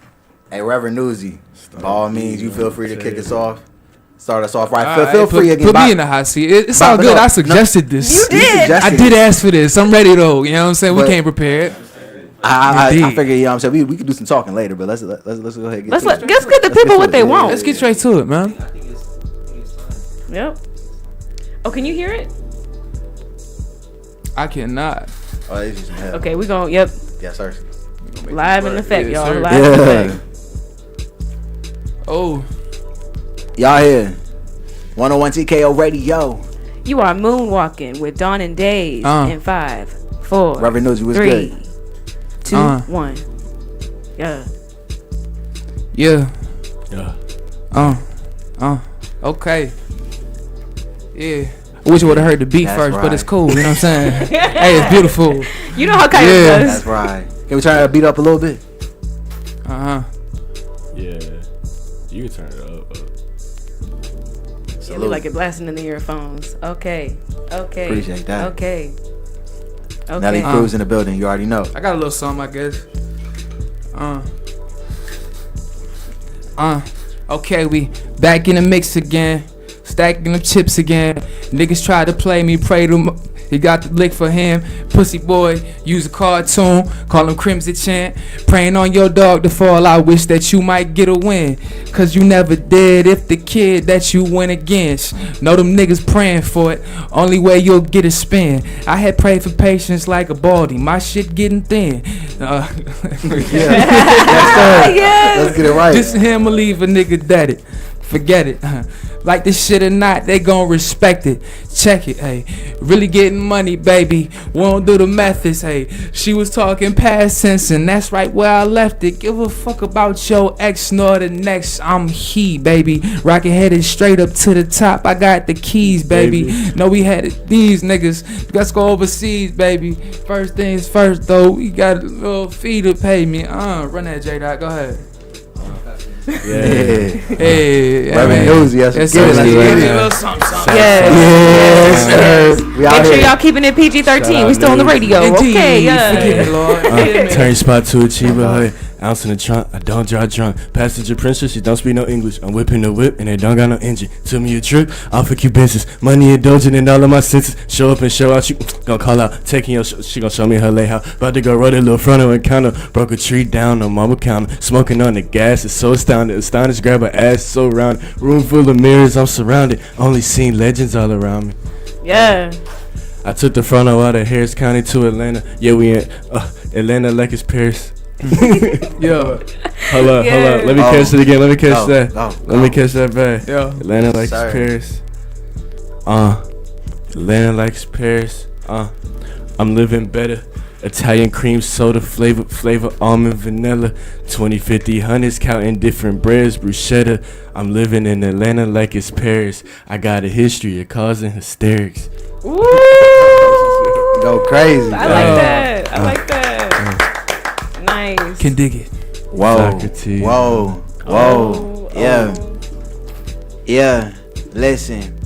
C: Hey, Reverend Newsy. By all means, you feel free to kick us off. Start us off right.
F: All
C: Feel
F: right,
C: free again.
F: Put me in the hot seat. It's all
C: But
F: good.
C: no,
F: I suggested this.
B: You did.
F: I did ask for this. I'm ready though. You know what I'm saying? We
C: But-
F: came prepared.
C: I
F: Indeed.
C: figure, you know what I'm saying? We could do some talking later, but let's go ahead and get
B: Let's
C: to it.
B: get the
C: Let's
B: people
C: get
B: what
C: to
B: they
C: it.
B: want.
F: Let's get straight to it, man.
B: Yep. Oh, can you hear it?
F: I cannot.
C: Oh, it's just some hell.
B: Okay, we going. Yep.
C: Yes, sir.
B: Live in effect,
F: Yes,
B: y'all.
F: sir.
B: Live in
C: Yeah.
B: effect.
F: Oh,
C: Y'all here. 101 TKO Radio.
B: You are moonwalking with Dawn and Daze in 5, 4,
C: Reverend Newsy, what's
B: 3,
C: good?
B: 2, 1. Yeah.
F: yeah.
D: Yeah.
F: Okay. Yeah. I wish I would have heard the beat
C: That's
F: first, but
C: right.
F: it's cool. You know what I'm saying? Hey, it's beautiful.
B: You know how Coyote
F: Yeah.
B: does.
C: That's right. Can we turn that beat up a little bit?
F: Uh huh.
D: Yeah. You can turn it up.
B: Yeah, we like it blasting in the earphones. Okay.
C: Appreciate that.
B: Okay.
C: Nelly
B: Okay.
C: Cruz in the building. You already know.
F: I got a little something, I guess. Okay, we back in the mix again. Stacking them chips again. Niggas try to play me, pray to him. He got the lick for him. Pussy boy, use a cartoon. Call him Crimson Chant. Praying on your dog to fall. I wish that you might get a win. Cause you never did if the kid that you went against. Know them niggas praying for it. Only way you'll get a spin. I had prayed for patience like a baldy. My shit getting thin.
B: Yes.
C: Let's get it right.
F: This him will leave a nigga dead it. Forget it. Like this shit or not, they gon' respect it. Check it, hey. Really getting money, baby. Won't do the methods, hey. She was talking past tense, and that's right where I left it. Give a fuck about your ex nor the next. I'm he, baby. Rocket headed straight up to the top. I got the keys, baby. No, we had these niggas. Let's go overseas, baby. First things first, though. We got a little fee to pay me. Run that, J-Dot. Go ahead.
C: Yeah.
F: Hey,
C: Reverend Newsy, yes,
F: Yes,
C: get it,
F: sir.
C: let's get it.
F: A little something, something.
B: Yes.
C: Yes, sir. We out
B: Make sure
C: here.
B: y'all keeping it PG-13. We still on the radio.
F: Indeed.
B: Okay,
F: Forgive me,
B: yeah.
F: Lord.
D: Turn spot to achiever. Ounce in the trunk, I don't drive drunk. Passenger princess, she don't speak no English. I'm whipping the whip and it don't got no engine. Took me a trip, off a business. Money indulging in all of my senses. Show up and show out, you gon' call out. Taking your she gon' show me her layout. About to go roll that little frontal encounter. Broke a tree down on mama counter. Smoking on the gas, it's so astounded. Astonished, grab her ass so round. Room full of mirrors, I'm surrounded. Only seen legends all around me.
B: Yeah.
D: I took the front out of Harris County to Atlanta. Yeah, we in Atlanta like it's Paris.
F: Yo,
D: Hold up. Let me catch it again. Let me catch that. Let me
C: Go.
D: catch that back.
F: yo.
D: Atlanta like
C: Sir.
D: it's Paris. Atlanta like it's Paris. I'm living better. Italian cream soda flavor almond vanilla. 20, 50, hundreds counting different breads, bruschetta. I'm living in Atlanta like it's Paris. I got a history of causing hysterics.
B: Ooh.
C: Go crazy.
B: I like that. I like that. Nice.
F: Can dig it.
C: Whoa.
D: Zacrates.
C: Whoa.
B: Oh,
C: Yeah.
B: oh.
C: Yeah. Listen.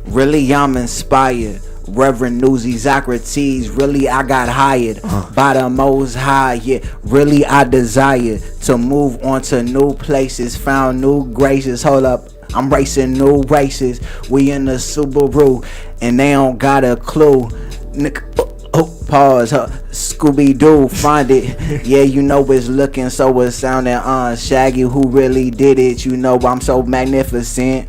C: Really, I'm inspired. Reverend Newsy Zacrates, really I got hired by the Most High. Yeah, really I desire to move on to new places, found new graces. Hold up, I'm racing new races. We in the Subaru and they don't got a clue. Pause, Scooby-Doo, find it. Yeah, you know it's looking so it's sounding Shaggy, who really did it? You know I'm so magnificent.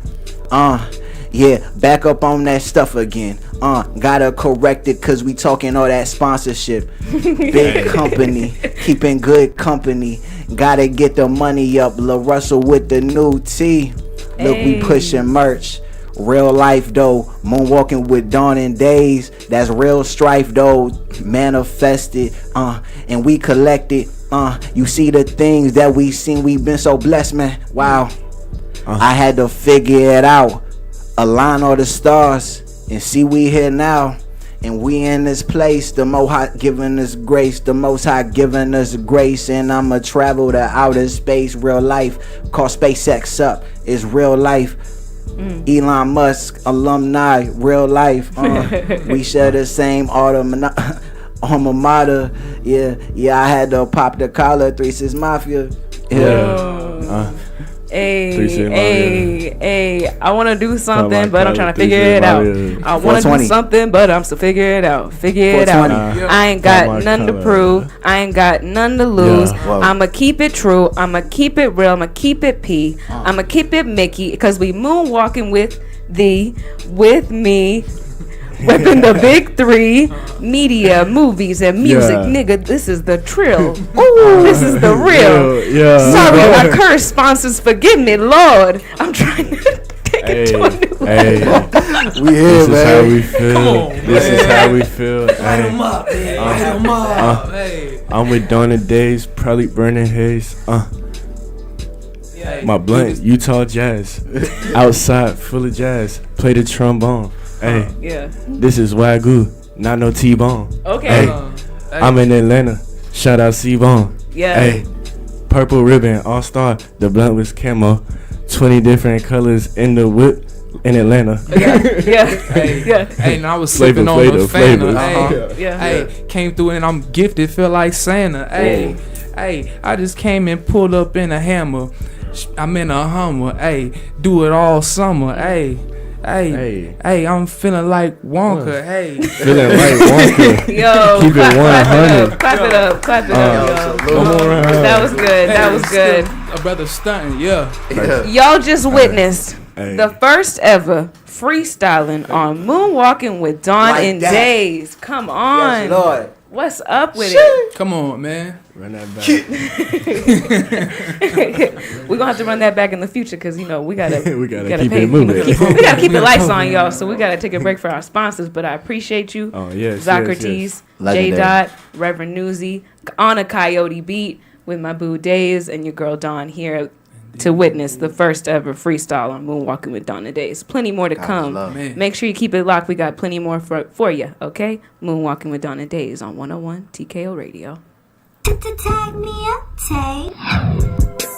C: Yeah, back up on that stuff again. Gotta correct it cause we talking all that sponsorship. Big company, keeping good company. Gotta get the money up. La Russell with the new T. Look, we pushing merch. Real life though, moonwalking with Dawn Daze. That's real strife though, manifested. And we collected. You see the things that we seen. We been so blessed, man. Wow. I had to figure it out. Align all the stars and see we here now. And we in this place, the Most High giving us grace, the Most High giving us grace. And I'ma travel to outer space, real life. Call SpaceX up, it's real life. Elon Musk, alumni, real life. We share the same alma mater. Yeah, I had to pop the collar, 3-6 Mafia. Yeah.
B: Hey, I want to do something,
D: Like
B: but I'm trying to figure it out. I want to do
C: 420.
B: something, but I'm still figuring it out. Figure it out.
C: 420.
B: I ain't got none to prove. I ain't got none to lose.
C: Whoa.
B: I'ma keep it true. I'ma keep it real. I'ma keep it P. I'ma keep it Mickey, because we moonwalking with me. Weapon the big three, media, movies, and music,
D: Yeah.
B: nigga. This is the trill. Ooh, this is the real.
D: Yeah.
B: Sorry, my curse sponsors, forgive me, Lord. I'm trying to take it to a new level.
C: We here,
D: This is how
C: man.
D: we feel. This is how we feel. Hey,
F: up, hey.
D: I'm with Dawn Daze, probably burning haze. My blunt, Utah Jazz. Outside, full of jazz. Play the trombone. Hey,
B: Yeah.
D: this is Wagyu, not no T-Bone.
B: Okay.
D: Hey, I'm in Atlanta. Shout out C-Bone.
B: Yeah.
D: Hey, purple ribbon, all star. The blunt was camo. 20 different colors in the whip in Atlanta.
B: Yeah. Yeah.
F: Hey, and I was
D: Flavor,
F: sipping on the
D: flavor.
F: Fanta.
B: Yeah.
F: Hey, came through and I'm gifted, feel like Santa. Hey, I just came and pulled up in a Hammer. I'm in a Hummer. Hey, do it all summer. Hey, I'm feeling like Wonka. Hey,
D: Feeling like Wonka.
B: Yo,
D: Keep it
B: clap
D: 100.
B: clap it up, clap it up, yo.
D: Come on,
B: That was good. That was good.
F: A brother stunting, yeah.
B: Y'all just witnessed
D: Hey.
B: the first ever freestyling on Moonwalking with Dawn
C: Like
B: and
C: that.
B: Daze. Come on.
C: Yes, Lord.
B: What's up with it?
F: Come on, man.
D: Run that back.
B: We're gonna have to run that back in the future because we gotta
D: We gotta
B: gotta
D: keep
B: pay-
D: it moving.
B: we gotta keep the lights on, y'all. So we gotta take a break for our sponsors. But I appreciate you,
D: Oh, yes.
B: Zacrates,
D: Yes.
B: J
C: Legendary.
B: Dot, Reverend Newsy, on a Coyote beat with my boo Daze and your girl Dawn here to witness the first ever freestyle on Moonwalking with Dawn Daze. Plenty more to come.
C: love.
F: Man.
B: Make sure you keep it locked. We got plenty more for you. Okay, Moonwalking with Dawn Daze on 101 TKO Radio.
G: Tag me up, Tay.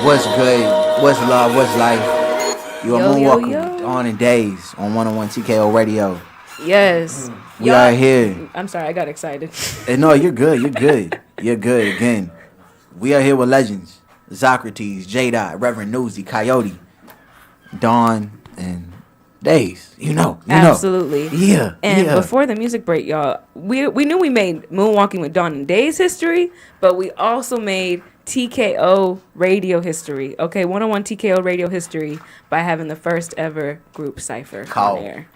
C: What's good? What's love? What's life? You are
B: Yo, yo,
C: Moonwalking,
B: yo.
C: Dawn Daze on 101 TKO Radio.
B: Yes.
C: We are here.
B: I'm sorry, I got excited.
C: And no, you're good. You're good. You're good again. We are here with legends: Zacrates, J. Dot, Reverend Newsy, Coyote, Dawn, and Daze. You know.
B: Absolutely.
C: Yeah.
B: And
C: yeah.
B: before the music break, y'all, we knew we made Moonwalking with Dawn and Daze history, but we also made TKO radio history. Okay, 101 TKO radio history by having the first ever group cipher on air.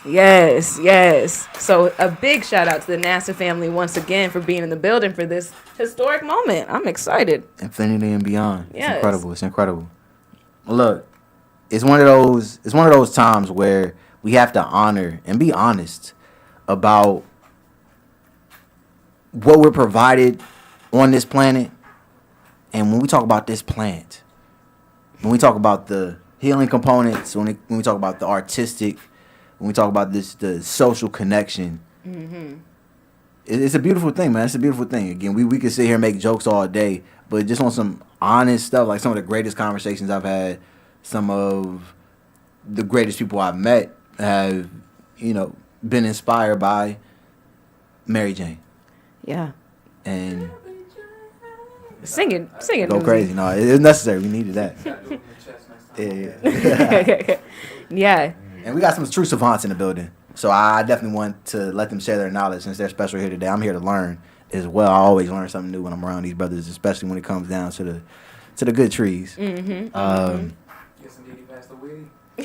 B: Yes, yes. So a big shout out to the NASA family once again for being in the building for this historic moment. I'm excited.
C: Infinity and beyond. It's
B: Yes.
C: incredible. It's incredible. Look, it's one of those times where we have to honor and be honest about what we're provided on this planet. And when we talk about this planet, when we talk about the healing components, when we talk about the artistic, when we talk about the social connection, it's a beautiful thing, man. It's a beautiful thing. Again, we could sit here and make jokes all day, but just on some honest stuff, like some of the greatest conversations I've had, some of the greatest people I've met have, been inspired by Mary Jane.
B: Yeah.
C: And
B: Sing it.
C: go
B: Newsy.
C: crazy. No, it's necessary. We needed that. Yeah.
B: Yeah.
C: And we got some true savants in the building. So I definitely want to let them share their knowledge since they're special here today. I'm here to learn as well. I always learn something new when I'm around these brothers, especially when it comes down to the good trees.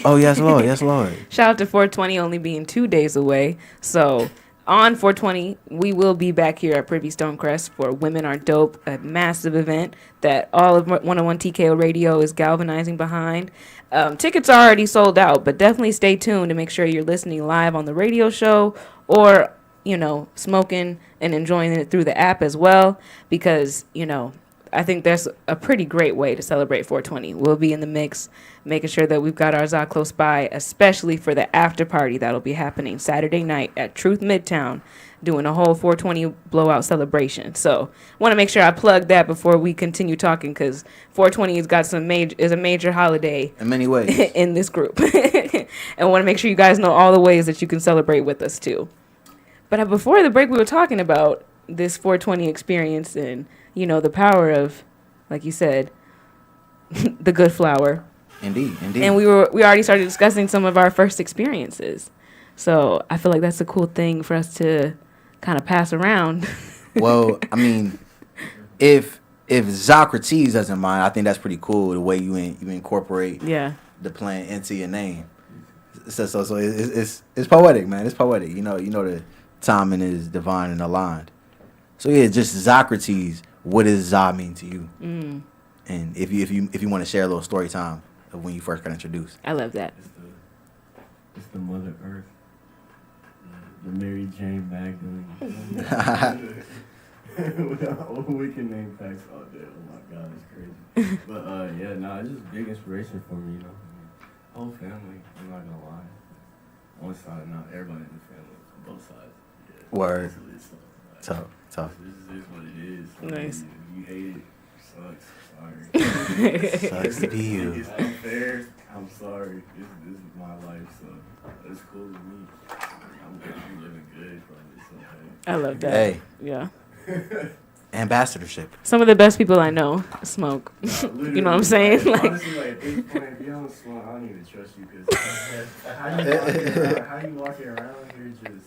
C: Oh, yes, Lord. Yes, Lord.
B: Shout out to 420 only being 2 days away. So on 420, we will be back here at Privy Stonecrest for Women Are Dope, a massive event that all of 101 TKO Radio is galvanizing behind. Tickets are already sold out, but definitely stay tuned to make sure you're listening live on the radio show or, smoking and enjoying it through the app as well because, I think that's a pretty great way to celebrate 420. We'll be in the mix, making sure that we've got our Za close by, especially for the after party that'll be happening Saturday night at Truth Midtown, doing a whole 420 blowout celebration. So, want to make sure I plug that before we continue talking, because 420 has got is a major holiday
C: In many ways.
B: in this group, and want to make sure you guys know all the ways that you can celebrate with us too. But before the break, we were talking about this 420 experience and the power of, like you said, the good flower.
C: Indeed.
B: And we already started discussing some of our first experiences. So I feel like that's a cool thing for us to kind of pass around.
C: Well, I mean, if Zacrates doesn't mind, I think that's pretty cool the way you incorporate the plant into your name. So it's poetic, man. It's poetic. The timing is divine and aligned. So yeah, just Zacrates. What does Za mean to you? And if you want to share a little story time of when you first got introduced.
B: I love that.
D: It's the Mother Earth, the Mary Jane Magdalene. We can name facts all day. Oh my God, it's crazy. But it's just big inspiration for me. Whole family. I'm not gonna lie. One side, not everybody in the family, on both sides. Yeah,
C: Word.
D: Tough. This is what it is.
B: Nice.
D: You hate it. Sucks. Sorry.
C: Sucks to be you.
D: It's unfair. I'm sorry. This is my life, so it's cool with me. I'm living good from it. So,
B: I love that.
C: Hey.
B: Yeah.
C: Ambassadorship.
B: Some of the best people I know smoke. You know what I'm saying?
D: Like,
B: Like,
D: honestly, at this point, if you don't smoke, I don't even trust you because how you walking around here just.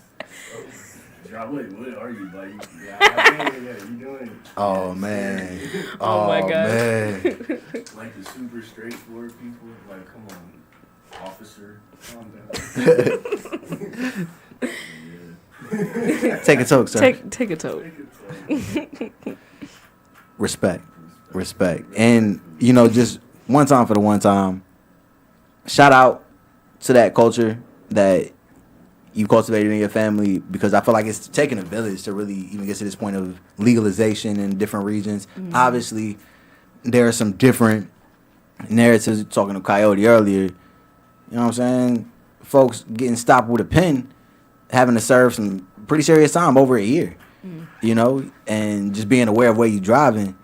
D: What are you, buddy? You doing it?
C: Oh man.
B: Oh, my God.
C: Man.
D: Like the super straightforward people. Like, come on, officer, calm down. Yeah.
C: Take a toke, sir.
B: take a toke.
C: Respect. And just one time for the one time. Shout out to that culture that you cultivated in your family, because I feel like it's taken a village to really even get to this point of legalization in different regions. Obviously, there are some different narratives. Talking to Coyote earlier, you know what I'm saying? Folks getting stopped with a pen, having to serve some pretty serious time, over a year, and just being aware of where you're driving.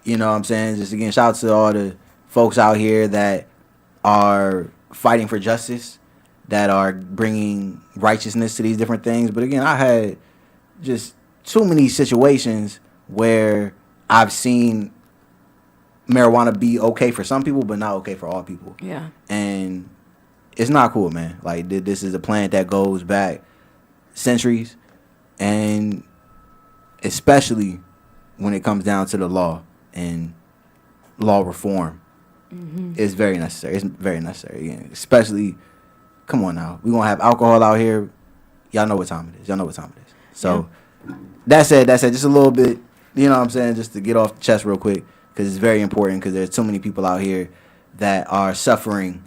C: You know what I'm saying? Just again, shout out to all the folks out here that are fighting for justice, that are bringing righteousness to these different things. But again, I had just too many situations where I've seen marijuana be okay for some people, but not okay for all people.
B: Yeah.
C: And it's not cool, man. Like, this is a plant that goes back centuries, and especially when it comes down to the law and law reform, it's very necessary. It's very necessary. Again, especially, come on now, we gonna have alcohol out here. Y'all know what time it is. Y'all know what time it is. So that said, just a little bit, you know what I'm saying, just to get off the chest real quick, because it's very important, because there's too many people out here that are suffering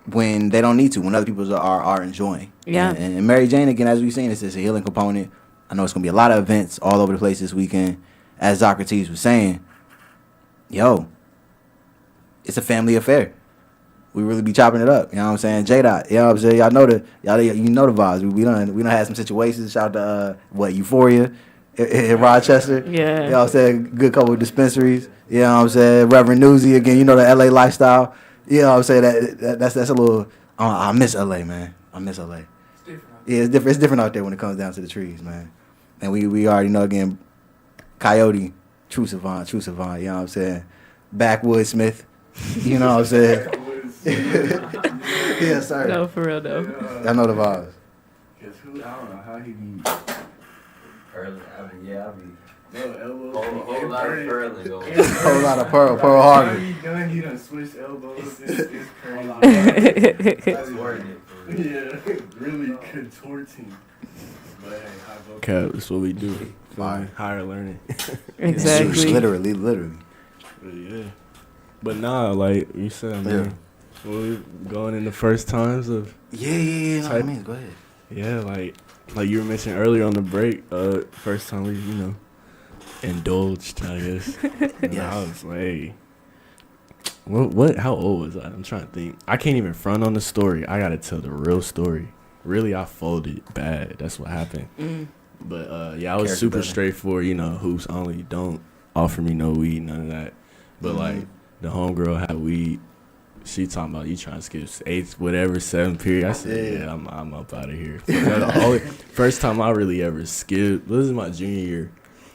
C: when they don't need to, when other people are enjoying.
B: Yeah.
C: And Mary Jane, again, as we've seen, it's a healing component. I know it's going to be a lot of events all over the place this weekend. As Zacrates was saying, yo, it's a family affair. We really be chopping it up. You know what I'm saying? J-Dot, you know what I'm saying? Y'all know the vibes. We done had some situations. Shout out to, Euphoria in Rochester.
B: Yeah.
C: You know what I'm saying? Good couple of dispensaries. You know what I'm saying? Reverend Newsy, again, you know the LA lifestyle. You know what I'm saying? That's a little, I miss LA, man. I miss LA. It's different. Yeah, it's different. It's different out there when it comes down to the trees, man. And we already know, again, Coyote, true savant, you know what I'm saying? Backwoods Smith, you know what I'm saying? Yeah, sorry.
B: No, for real though.
C: I know the vibes.
D: Cause I don't know how he be.
E: Early, I mean, yeah, I be.
D: No, elbows.
E: Whole lot of curling going.
C: Whole lot of Pearl Harbor.
D: He done, he done switched elbows. It's crazy.
E: That's worth it.
D: Yeah, really contorting. But hey, high vocab is what we do.
C: Fire.
D: Higher learning.
B: Exactly.
C: Literally.
D: But yeah. But nah, like you said, man. We going in the first times of.
C: Yeah. No, I mean, go ahead.
D: Yeah, like you were mentioning earlier on the break. First time we, indulged, I guess.
C: Yes.
D: I was like, hey, what? How old was I? I'm trying to think. I can't even front on the story. I gotta tell the real story. Really, I folded bad. That's what happened. But I was super straightforward. Hoops only. Don't offer me no weed, none of that. But like the homegirl had weed. She talking about you trying to skip 8th, whatever, 7th period. I said, yeah, I'm up out of here. First time I really ever skipped. This is my junior year.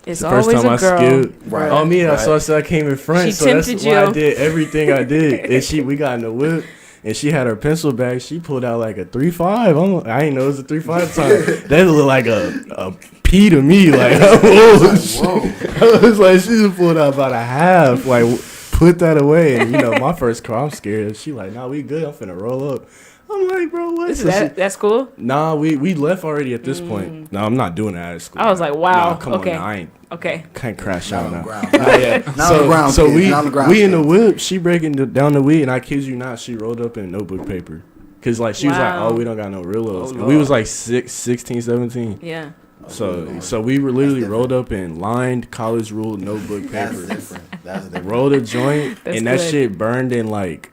B: It's
D: the first
B: always
D: time
B: a girl.
D: I skipped.
C: Right.
D: Oh, me,
C: Right.
D: so I said I came in front.
B: She
D: So that's
B: tempted
D: why
B: you.
D: I did everything I did. And we got in the whip, and she had her pencil bag. She pulled out like a 3.5. I didn't know it was a 3.5 time. That looked like a P to me. Like, oh, shit. I was like, she just pulled out about a half. Like, put that away. And my first car, I'm scared. She like, nah, we good. I'm finna roll up. I'm like, bro, what?
B: That's cool.
D: Nah, we left already at this point. No, I'm not doing that at school.
B: I was like, wow.
D: Nah, come
B: Okay.
D: on, now, I ain't.
B: Okay.
D: Can't crash out now.
C: Ground.
D: Not yet.
C: Not on the ground,
D: So
C: kids.
D: we
C: Not on the ground,
D: we in the
C: kids.
D: whip. She breaking down the weed, and I kid you not, she rolled up in notebook paper. Cause like she was like,
B: Wow.
D: oh, we don't got no real
F: Oh,
D: and we was like 16, 17.
B: Yeah.
D: So we were literally rolled up in lined college ruled notebook
C: That's
D: paper.
C: different. That's different.
D: Rolled a joint,
B: That's
D: and that
B: good.
D: shit burned in like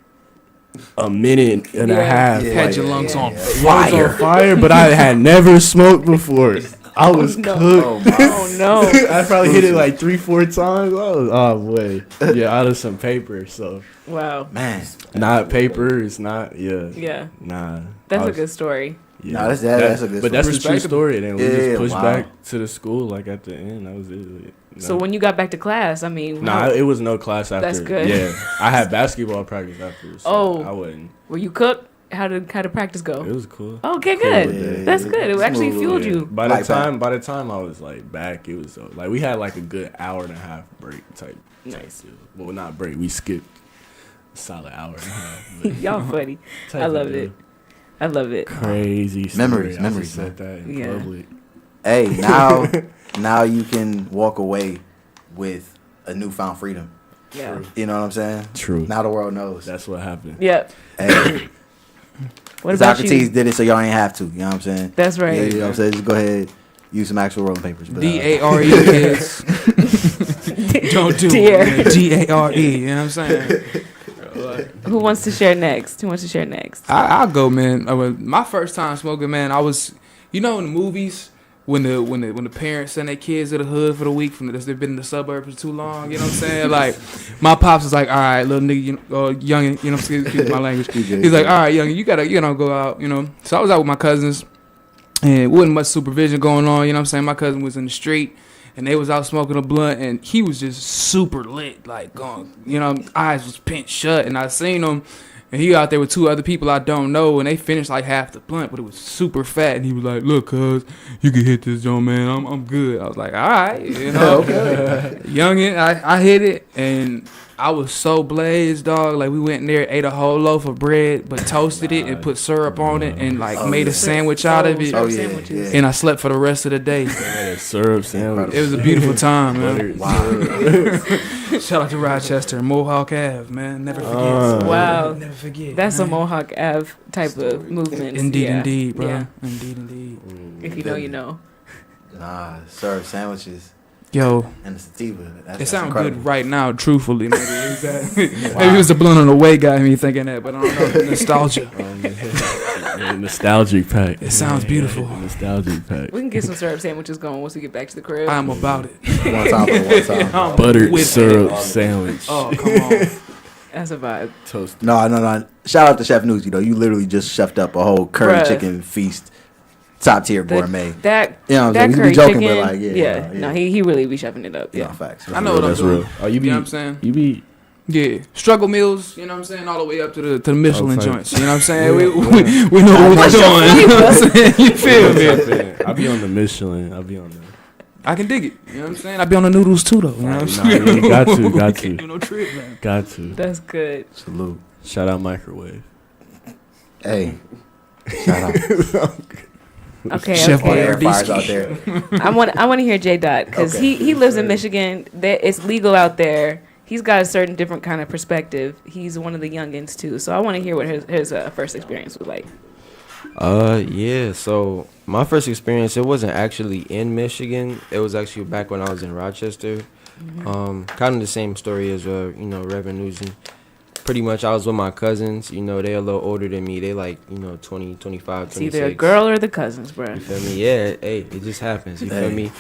D: a minute and a
B: Yeah.
D: half.
C: Yeah.
F: Had your lungs on
D: I was on fire, but I had never smoked before. I was
B: no.
D: cooked.
B: Oh no.
D: I probably hit it like 3-4 times. Oh boy, yeah, out of some paper. So
B: Wow.
C: Man.
D: not paper. It's not. Yeah.
B: Yeah.
D: Nah.
B: That's
D: I
B: a
D: was-
B: good story.
D: Yeah.
C: Nah, that's a good
D: But that's the true
F: Respectable.
D: story. And then we
C: Yeah,
D: just pushed
C: wow.
D: back to the school. Like at the end, that was it. Like,
B: So when you got back to class, I mean,
D: Nah, it was no class after.
B: That's good.
D: Yeah, I had basketball practice after. So
B: Oh.
D: I wasn't.
B: were you cooked? How did practice
D: It
B: go?
D: was cool.
B: Okay,
D: Cool
B: good.
D: with that.
B: That's good. It actually
C: Smooth.
B: fueled
D: Yeah.
B: you.
D: By
C: Like
D: the time I was like back, it was like we had like a good hour and a half break type.
B: Nice.
D: Deal. Well, not break. We skipped a solid hour and a half. but
B: Y'all funny.
D: type
B: I
D: of
B: love
D: deal.
B: it. I love it.
D: Crazy story.
C: Memories,
D: I
C: memories,
D: just said that in
B: Yeah.
D: public.
C: Hey, now you can walk away with a newfound freedom.
B: Yeah.
C: You know what I'm saying?
D: True.
C: Now the world knows.
D: That's what happened.
B: Yep.
C: Hey,
B: What about
C: Zacrates
B: you?
C: did it so y'all ain't have to. You know what I'm saying?
B: That's right.
C: Yeah, you know what I'm saying? Just go ahead, use some actual rolling papers. But,
F: DARE kids. Don't do
B: Dear.
F: it. DARE. You know what I'm saying?
B: Who wants to share next? I'll
F: I'll go, man. My first time smoking, man, I was, in the movies when the parents send their kids to the hood for the week from they've been in the suburbs for too long, you know what I'm saying? Like, my pops was like, all right, little nigga, youngin, you know, excuse my language. He's like, all right, youngin, you gotta, go out, you know. So I was out with my cousins, and wasn't much supervision going on, you know what I'm saying? My cousin was in the street, and they was out smoking a blunt, and he was just super lit, like, going, eyes was pinched shut, and I seen him. And he out there with 2 other people I don't know, and they finished like half the blunt, but it was super fat. And he was like, "Look, cuz, you can hit this joint, man. I'm good." I was like, "All right, okay." Youngin, I hit it, and I was so blazed, dog. Like, we went in there, ate a whole loaf of bread, but toasted it and put syrup on it, and like made a sandwich out of it.
C: Yeah.
F: And I slept for the rest of the day.
D: a syrup sandwich.
F: It was a beautiful time, man.
C: Wow.
F: Shout out to Rochester, Mohawk Ave, man. Never forget.
B: Wow.
F: Never forget.
B: That's
F: man.
B: a Mohawk Ave type of movement.
F: Indeed, bro.
B: Yeah.
F: Indeed.
B: If you know, you know.
C: Nah, syrup sandwiches
F: Yo,
C: and the sativa.
F: it sounds good right now, truthfully. Maybe it was the blunt on the way got me thinking that, but I don't know. Nostalgia.
D: Nostalgic pack.
F: It sounds beautiful.
D: Nostalgic pack.
B: We can get some syrup sandwiches going once we get back to the crib.
F: I'm about it.
C: One time for one time.
D: Buttered
F: With
D: syrup
F: it.
D: sandwich.
F: Oh, come on.
B: That's a vibe.
D: Toasted.
C: No. Shout out to Chef News. You literally just chefed up a whole curry
B: Bruh.
C: chicken feast, top tier gourmet.
B: That
C: You know what I'm
B: that
C: saying? We
B: curry
C: be joking,
B: chicken.
C: but like, yeah.
B: No, he really be shoving it up.
C: Yeah,
B: Yeah.
C: facts.
F: I know what I'm
D: That's
F: doing.
D: real. Oh, you be,
F: You know what I'm saying?
D: You be.
F: Yeah, struggle meals. You know what I'm saying? All the way up to the Michelin
D: Okay.
F: joints. You know what I'm saying? We know what we're doing. You know what I'm saying? You feel me?
D: I be on the Michelin. I be on the.
F: I can dig it. You know what I'm saying? I be on the noodles too, though. You know what I'm
D: Nah,
F: saying?
D: you got to.
F: Can't do no trip, man.
D: Got to.
B: That's good.
C: Salute.
D: Shout out microwave.
C: Hey, shout out.
B: Okay.
F: Chef
B: okay.
C: Air fires out there.
B: I want to hear J Dot because
C: Okay.
B: he lives in Michigan. It's legal out there. He's got a certain different kind of perspective. He's one of the youngins too, so I want to hear what his first experience was like.
H: Yeah, so my first experience, it wasn't actually in Michigan. It was actually back when I was in Rochester. Kind of the same story as, Reverend Newsom. Pretty much I was with my cousins. They're a little older than me. They like, 20, 25,
B: It's
H: 26.
B: either a girl or the cousins, bro.
H: You feel me? Yeah, hey, it just happens. You feel me?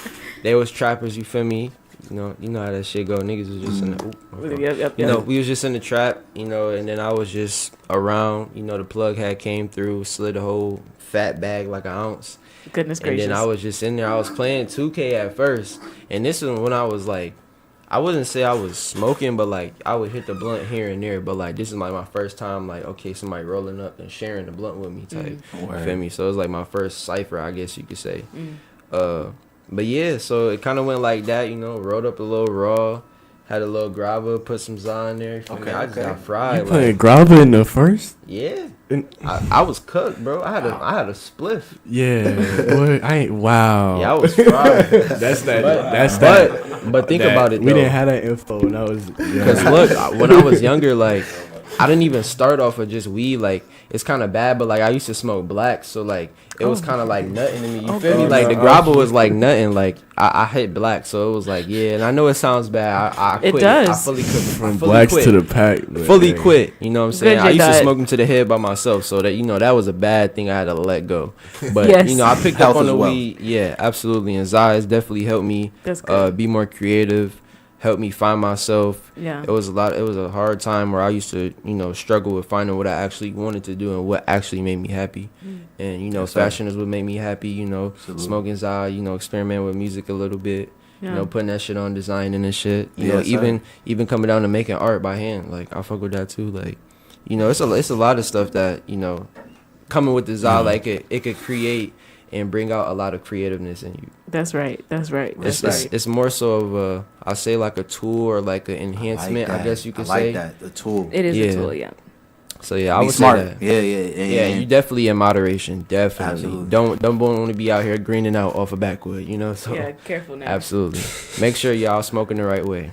H: They was trappers, you feel me? You know how that shit go. Niggas was just in the
B: Yep.
H: we was just in the trap, and then I was just around, the plug had came through, slid a whole fat bag like an ounce.
B: Goodness
H: And
B: gracious.
H: then I was just in there. I was playing 2K at first. And this is when I was like, I wouldn't say I was smoking, but like I would hit the blunt here and there. But like this is like my first time, like, okay, somebody rolling up and sharing the blunt with me type. You feel me? So it was like my first cipher, I guess you could say. But yeah, so it kind of went like that, rolled up a little raw, had a little grabber, put some za in there. You feel me? I just got fried.
D: You playing grabber in the first?
H: Yeah. I was cooked, bro. I had a spliff.
D: Yeah. Boy, I ain't. Wow.
H: Yeah, I was fried.
D: That's that.
H: But think
D: that-
H: about it, though.
D: We didn't have that info when I was.
H: Because look, when I was younger, like, I didn't even start off with just weed. Like, it's kind of bad, but like I used to smoke black, so like it was kind of like nothing to me. You feel me? Like the grabber was like nothing. Like I hit black, so it was like, yeah. And I know it sounds bad. I quit.
B: It does.
H: I fully quit.
D: From blacks to the pack. but
H: Fully
D: hey.
H: quit. You know what I'm saying?
B: Good,
H: I used to
B: J-Dot.
H: smoke them to the head by myself, so that that was a bad thing I had to let go. But
B: Yes.
H: I picked
C: Health
H: up on
C: as
H: the
C: well.
H: weed. Yeah, absolutely. And Zai has definitely helped me
B: That's good.
H: be more creative, helped me find myself.
B: Yeah.
H: It was a hard time where I used to, struggle with finding what I actually wanted to do and what actually made me happy. And, fashion is what made me happy, smoking Zai, experiment with music a little bit,
B: Yeah.
H: putting that shit on, designing and shit.
C: Yes, sir.
H: even coming down to making art by hand. Like, I fuck with that too. Like, it's a lot of stuff that, coming with the Zai, like it could create and bring out a lot of creativeness in you.
B: That's right.
H: It's more so of I say like a tool or like an enhancement, I guess you could say.
C: that. The tool.
B: It is
H: Yeah.
B: a tool, yeah.
H: So yeah, I
C: Be
H: would
C: smart.
H: say that.
C: Yeah.
H: You definitely in moderation, definitely.
C: Absolutely.
H: Don't want to be out here greening out off a backwood, So
B: Yeah, careful now.
H: absolutely, make sure y'all smoking the right way.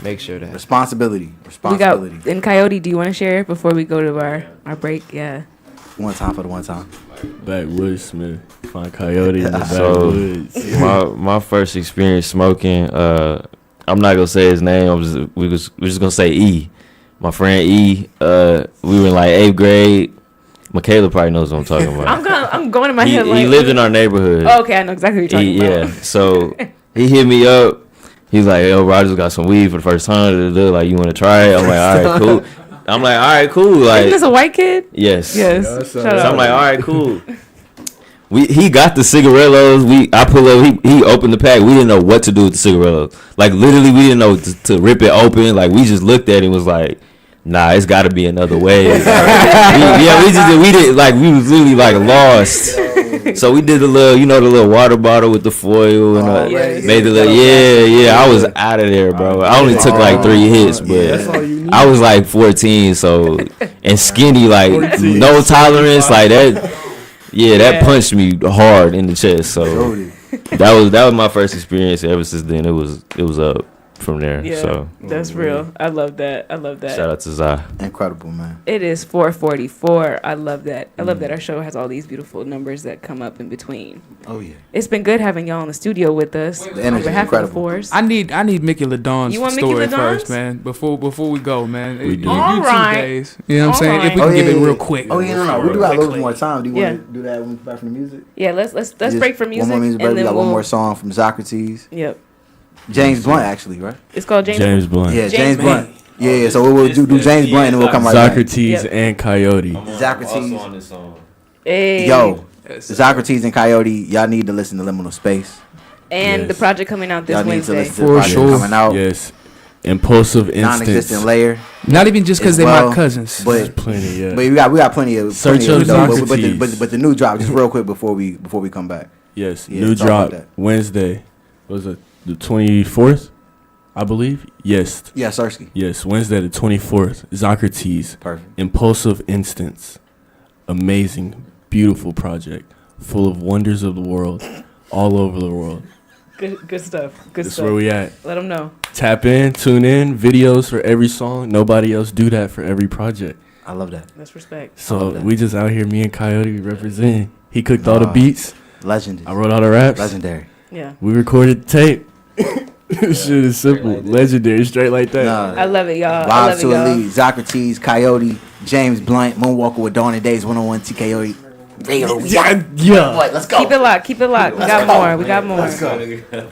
H: Make sure that.
C: Responsibility.
B: We got and Coyote. Do you want to share before we go to our break? Yeah.
C: One time for the one time.
D: Backwoods Smith. Find Coyote in the
E: So,
D: backwoods.
E: my first experience smoking, I'm not gonna say his name. We're just gonna say E. My friend E. We were in like 8th grade. Michaela probably knows what I'm talking about.
B: I'm gonna I'm going in my
E: he,
B: head like
E: he lived in our neighborhood.
B: Oh, okay, I know exactly what you're talking about.
E: Yeah, so he hit me up. He's like, "Yo, Roger's got some weed for the first time. Like, you want to try it?" I'm like, "All right, cool." I'm like, "All right, cool." Like,
B: Isn't this a white kid?
E: yes.
B: Yes.
H: so
B: Shout
E: So
B: out.
E: I'm like, "All right, cool." He got the cigarillos. I pull up. He opened the pack. We didn't know what to do with the cigarillos. Like, literally, we didn't know to rip it open. Like, we just looked at it and was like, "Nah, it's got to be another way." we didn't like. We was literally like lost. So we did the little water bottle with the foil and made the little yeah. I was out of there, bro. I only took like 3 hits, but I was like 14, so and skinny, like 14. No tolerance, like that. Yeah, that punched me hard in the chest. So that was my first experience. Ever since then, it was up from there.
B: Yeah,
E: So
B: that's real. I love that.
E: Shout out to Zai.
C: Incredible, man.
B: It is 4:44. I love that. I love that our show has all these beautiful numbers that come up in between.
C: Oh yeah.
B: It's been good having y'all in the studio with us.
C: The energy's
B: On behalf
C: incredible.
B: of the Force.
F: I need Mickey LaDawn's
B: You want Mickey
F: story
B: LaDawn's?
F: first, man. Before we go, man.
D: We do.
F: You
B: All
F: two
B: right.
F: days. You know what I'm
B: All
F: saying?
B: right.
F: If we can give it real quick.
C: Oh yeah, no. We do got a little
F: Quickly.
C: more time. Do you
B: Yeah.
C: want to do that when we come back from the music?
B: Yeah, let's
C: Just
B: break for music.
C: One more music break.
B: and
C: We
B: then
C: got one more song from Zacrates.
B: Yep.
C: James Blunt, actually, right?
B: It's called
D: James Blunt.
C: Yeah,
B: James
C: James
B: Blunt.
C: Blunt. Yeah, so we'll do James Blunt and we'll come right back.
D: Zacrates
B: Yep.
D: and Coyote.
C: Zacrates.
E: on this song.
B: Hey.
C: Yo, Zacrates and Coyote, y'all need to listen to Liminal Space.
B: And
D: Yes.
B: the project coming out this
C: Y'all need to
B: Wednesday.
C: listen to the
F: For
C: project
F: sure.
C: coming out.
D: Yes. Impulsive
C: Non-existent
D: instance.
C: layer.
F: Not even just because
C: As
F: they
C: well,
F: my cousins.
C: But
D: Plenty, yeah.
C: we got plenty of
D: Search
C: plenty
D: of
C: of but
D: Zacrates.
C: the new drop just real quick before we come back.
D: Yes,
C: Yeah,
D: new
C: talk about
D: drop
C: that.
D: Wednesday. What was it the 24th? I believe. Yes,
C: Yeah, Sersky.
D: yes. Wednesday the 24th. Zacrates.
C: Perfect.
D: Impulsive instance. Amazing, beautiful project, full of wonders of the world, all over the world.
B: Good stuff. Good
D: That's
B: stuff.
D: where we at.
B: Let them know.
D: Tap in, tune in. Videos for every song. Nobody else do that for every project.
C: I love that.
B: That's respect.
D: So
C: love that.
D: we just out here. Me and Coyote we represent. He cooked all the beats.
C: Legendary.
D: I wrote all the raps.
C: Legendary.
B: Yeah.
D: We recorded the tape. This shit is simple. Legendary, straight like that.
C: Nah.
B: I love it, y'all. I
C: Vibes
B: love it,
C: to
B: y'all.
C: Elite, Zacrates, Coyote, James Blunt, Moonwalker with Dawn Daze, 101 TKO.
D: Yeah.
C: Let's go.
B: Keep it locked. Keep it locked. We got more. We got more.
C: Let's go.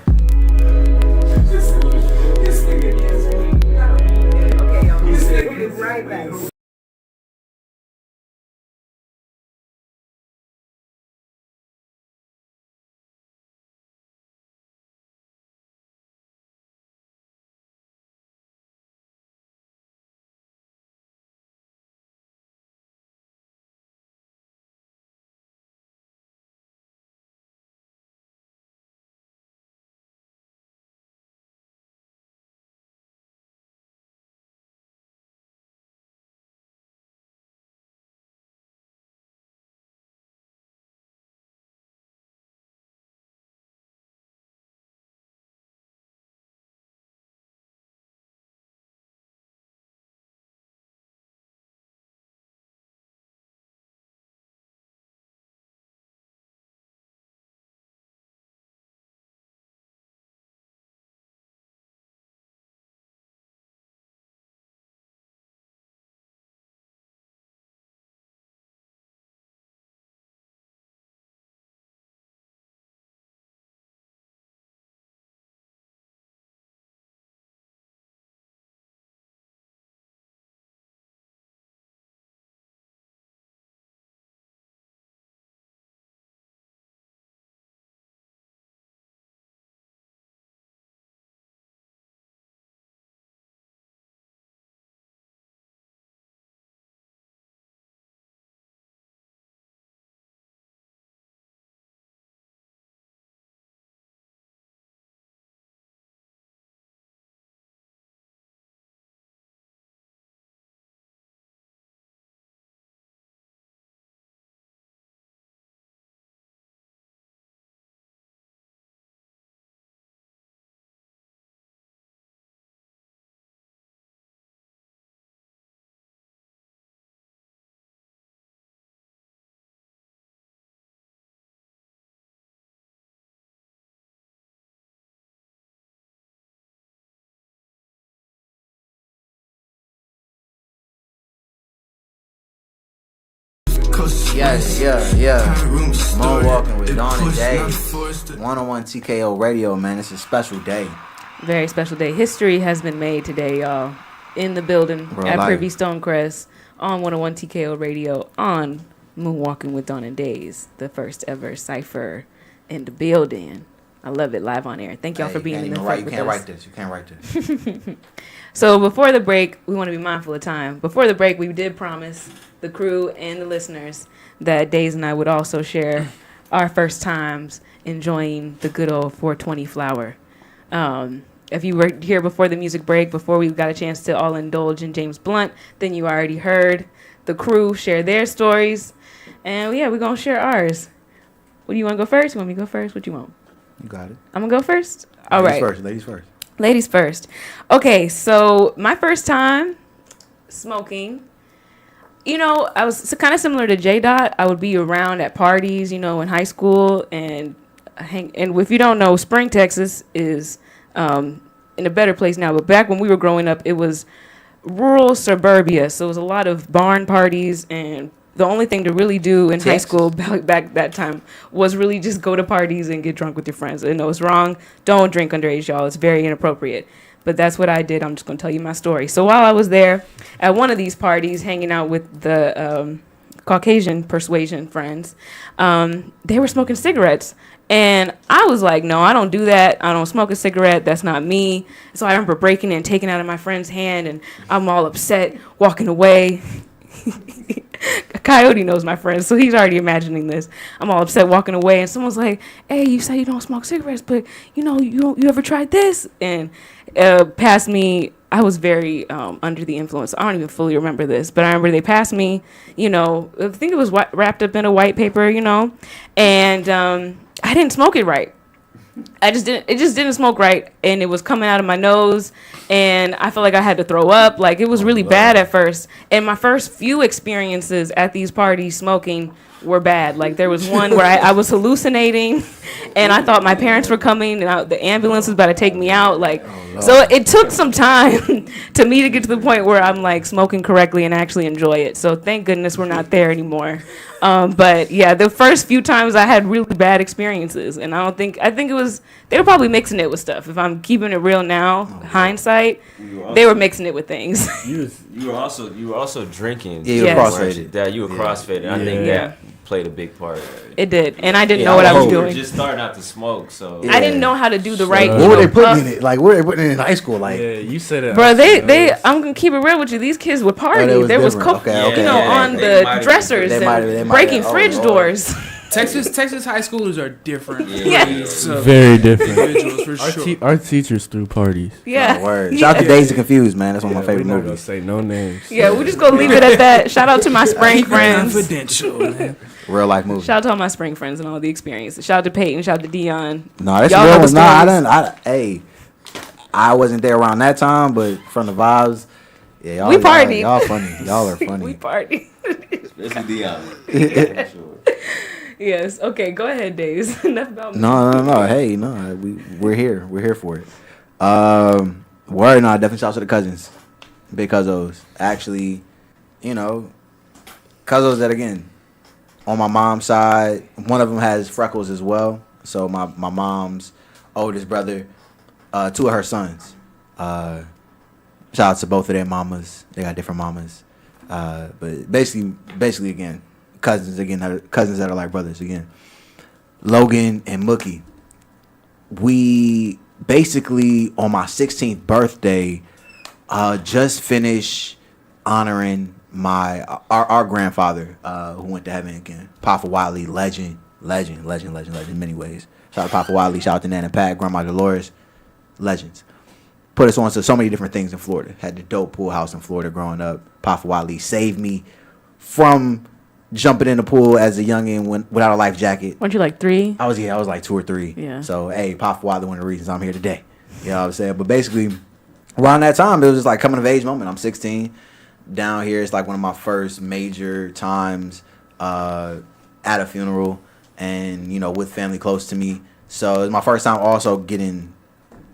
C: Yes, yeah. Moonwalking with Dawn Daze. 101 TKO Radio, man. It's a special day.
B: Very special day. History has been made today, y'all. In the building
C: Real
B: at
C: life.
B: Privy Stonecrest on 101 TKO Radio on Moonwalking with Dawn Daze, the first ever cipher in the building. I love it, live on air. Thank y'all for being in the
C: right. You
B: with
C: can't
B: us.
C: write this. You can't write this.
B: So before the break, we want to be mindful of time. Before the break, we did promise the crew and the listeners that Daze and I would also share our first times enjoying the good old 420 flower. If you were here before the music break, before we got a chance to all indulge in James Blunt, then you already heard the crew share their stories. And yeah, we're going to share ours. What do you want to go first? You want me to go first? What you want?
C: You got it.
B: I'm going to go first? All right.
C: Ladies first.
B: Ladies first. Okay, so my first time smoking, you know, I was kind of similar to J Dot. I would be around at parties, you know, in high school, and if you don't know, Spring, Texas is in a better place now. But back when we were growing up, it was rural suburbia, so it was a lot of barn parties, and the only thing to really do in high school back that time was really just go to parties and get drunk with your friends. I know it's wrong. Don't drink underage, y'all. It's very inappropriate. But that's what I did. I'm just going to tell you my story. So while I was there at one of these parties, hanging out with the Caucasian persuasion friends, they were smoking cigarettes. And I was like, no, I don't do that. I don't smoke a cigarette. That's not me. So I remember breaking it and taking it out of my friend's hand, and I'm all upset, walking away. Coyote knows my friends, so he's already imagining this. I'm all upset walking away, and someone's like, hey, you say you don't smoke cigarettes, but you know, you ever tried this? And past me, I was very under the influence. I don't even fully remember this, but I remember they passed me, you know, I think it was wrapped up in a white paper, you know, and I didn't smoke it right. It just didn't smoke right, and it was coming out of my nose, and I felt like I had to throw up. Like, it was really bad at first. And my first few experiences at these parties smoking were bad. Like, there was one where I was hallucinating, and I thought my parents were coming, and the ambulance was about to take me out. Like, so it took some time to me to get to the point where I'm like smoking correctly and actually enjoy it. So thank goodness we're not there anymore. But yeah, the first few times I had really bad experiences, and I think it was, they were probably mixing it with stuff. If I'm keeping it real now, hindsight, they were mixing it with things.
E: You were also drinking.
C: Yeah, you were crossfaded.
E: That you were crossfaded. I think that played a big part.
B: It did, and I didn't know what I was doing.
E: You were just starting out to smoke, so
B: I didn't know how to do the right.
C: What were they putting in it? Like, what were they putting in high school? Like,
D: Yeah, you said it.
B: Bro, I'm gonna keep it real with you. These kids would party.
C: was
B: There was
C: different.
B: coke,
C: Okay.
B: you know, on
E: They
B: the
E: might-
B: dressers
C: they
B: and
C: might have-
B: breaking
C: oh,
B: fridge
C: Lord.
B: doors.
F: Texas high schoolers are different.
B: Yeah.
F: breeds of
D: Very different.
F: individuals for sure.
D: Our teachers threw parties.
B: Yeah.
C: oh, word. Shout out to Days and Confused, man. That's one of my favorite
D: We're not gonna
C: movies.
D: say no names.
B: Yeah, we're just gonna leave it at that. Shout out to my spring friends.
F: Confidential. Man.
C: Real life movie.
B: Shout out to all my spring friends and all the experiences. Shout out to Peyton. Shout out to Dion.
C: No, that's
B: Y'all know
C: real
B: the
C: one. Nah, I
B: stories.
C: done. I wasn't there around that time, but from the vibes, yeah, y'all.
B: We partied.
C: Y'all funny. Y'all are
B: We
C: funny.
B: party.
E: especially Dion.
B: Yes. Okay. Go ahead, Daze. Enough about me.
C: No. Hey, no, we're here. We're here for it. Word, no, definitely shout out to the cousins, big cousins. Actually, you know, cousins that again, on my mom's side, one of them has freckles as well. So my mom's oldest brother, two of her sons. Shout out to both of their mamas. They got different mamas. But basically again, cousins that are like brothers again. Logan and Mookie. We basically on my 16th birthday just finished honoring our grandfather who went to heaven again. Papa Wiley, legend in many ways. Shout out to Papa Wiley, shout out to Nana Pat, Grandma Dolores, legends. Put us on to so many different things in Florida. Had the dope pool house in Florida growing up. Papa Wiley saved me from jumping in the pool as a youngin' without a life jacket.
B: Weren't you like 3?
C: I was like 2 or 3.
B: Yeah.
C: So hey, Papa Wiley, one of the reasons I'm here today. You know what I'm saying? But basically, around that time, it was just like coming of age moment. I'm 16. Down here, it's like one of my first major times at a funeral, and you know, with family close to me. So it was my first time also getting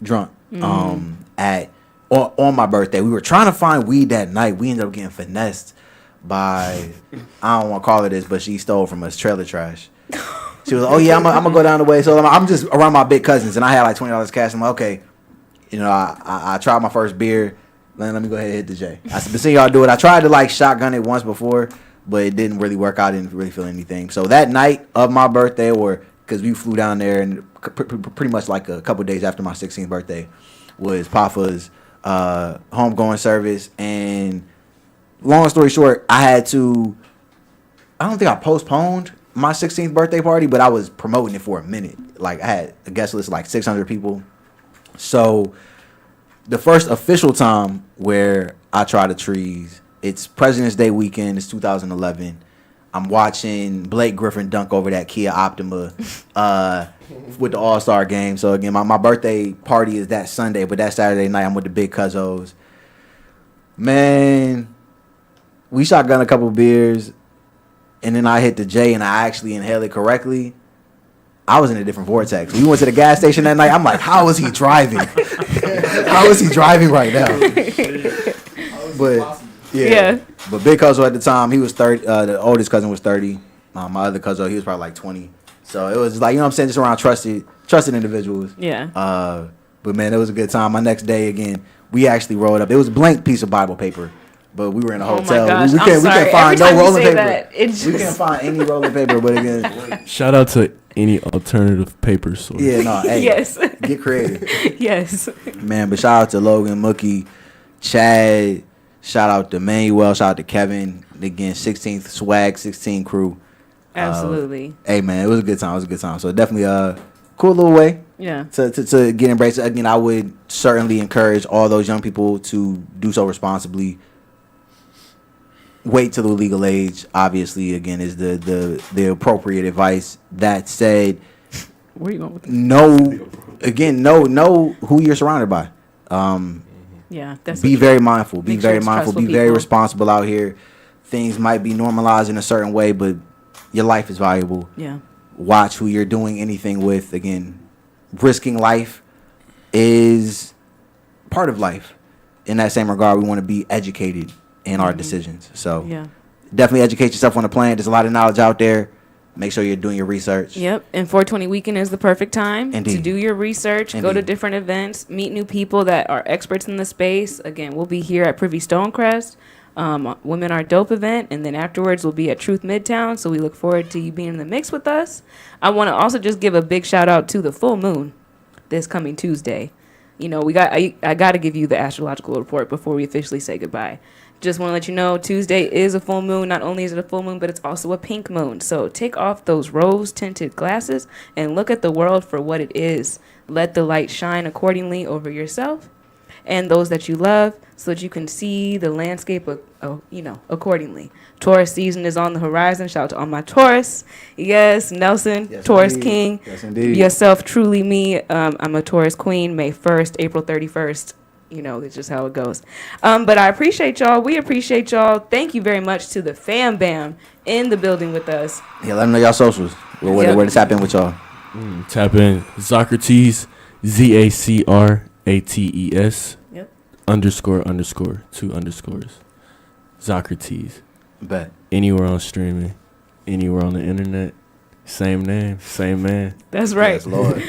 C: drunk. On my birthday, we were trying to find weed that night. We ended up getting finessed by, I don't want to call her this, but she stole from us trailer trash. She was like, oh yeah, I'm gonna go down the way. So I'm just around my big cousins, and I had like $20 cash. I'm like, okay, you know, I tried my first beer. Let me go ahead and hit the J. I been seeing y'all do it. I tried to like shotgun it once before, but it didn't really work out. I didn't really feel anything. So that night of my birthday, or because we flew down there, and pretty much like a couple days after my 16th birthday, was Papa's homegoing service. And long story short, I don't think I postponed my 16th birthday party, but I was promoting it for a minute. Like I had a guest list of like 600 people. So the first official time where I try the trees, it's President's Day weekend. It's 2011. I'm watching Blake Griffin dunk over that Kia Optima with the All-Star game. So again, my birthday party is that Sunday, but that Saturday night I'm with the big cuzzos. Man, we shotgun a couple beers, and then I hit the J, and I actually inhaled it correctly. I was in a different vortex. We went to the gas station that night. I'm like, how is he driving? How is he driving right now? But yeah. But big cousin at the time, he was 30. The oldest cousin was 30. My other cousin, he was probably like 20. So it was like, you know what I'm saying, just around trusted individuals.
B: Yeah.
C: But man, it was a good time. My next day again, we actually rolled up. It was a blank piece of Bible paper, but we were in a hotel.
B: Oh my gosh,
C: we can't find no rolling paper.
B: We
C: can't find any rolling paper. But again,
D: Shout out to any alternative paper source.
C: yeah, no, hey,
B: Yes.
C: get creative,
B: Yes.
C: man. But shout out to Logan, Mookie, Chad. Shout out to Manuel. Shout out to Kevin. Again, 16th swag, 16 crew.
B: Absolutely.
C: Hey man, it was a good time. It was a good time. So definitely a cool little way
B: Yeah.
C: to get embraced. Again, I would certainly encourage all those young people to do so responsibly. Wait till the legal age, obviously, again, is the appropriate advice. That said,
B: Where you going with that?
C: know who you're surrounded by.
B: Yeah. That's
C: Be
B: what
C: very mindful. Be
B: Make sure
C: very
B: it's
C: mindful. Be
B: trustful
C: very
B: people.
C: responsible out here. Things might be normalized in a certain way, but your life is valuable.
B: Yeah.
C: Watch who you're doing anything with. Again, risking life is part of life. In that same regard, we want to be educated in our decisions. So
B: Yeah.
C: definitely educate yourself on the plan. There's a lot of knowledge out there. Make sure you're doing your research.
B: Yep. And 420 weekend is the perfect time
C: Indeed.
B: to do your research, go to
C: Indeed.
B: different events, meet new people that are experts in the space. Again, we'll be here at Privy Stonecrest, Women Are Dope event, and then afterwards we'll be at Truth Midtown. So we look forward to you being in the mix with us. I want to also just give a big shout out to the full moon this coming Tuesday. You know, I got to give you the astrological report before we officially say goodbye. Just want to let you know, Tuesday is a full moon. Not only is it a full moon, but it's also a pink moon. So take off those rose-tinted glasses and look at the world for what it is. Let the light shine accordingly over yourself and those that you love so that you can see the landscape, accordingly. Taurus season is on the horizon. Shout out to all my Taurus. Yes, Nelson,
C: Yes,
B: Taurus
C: indeed.
B: King.
C: Yes, indeed.
B: Yourself, truly me. I'm a Taurus queen, May 1st, April 31st. You know, it's just how it goes. But I appreciate y'all. We appreciate y'all. Thank you very much to the fam bam in the building with us.
C: Yeah, let them know y'all socials. Where to tap in with y'all.
D: Tap in Zacrates, ZACRATES.
B: Yep.
D: __ 2 underscores. Zacrates.
C: Bet.
D: Anywhere on streaming, anywhere on the internet. Same name, same man.
B: That's right.
C: Yes, Lord.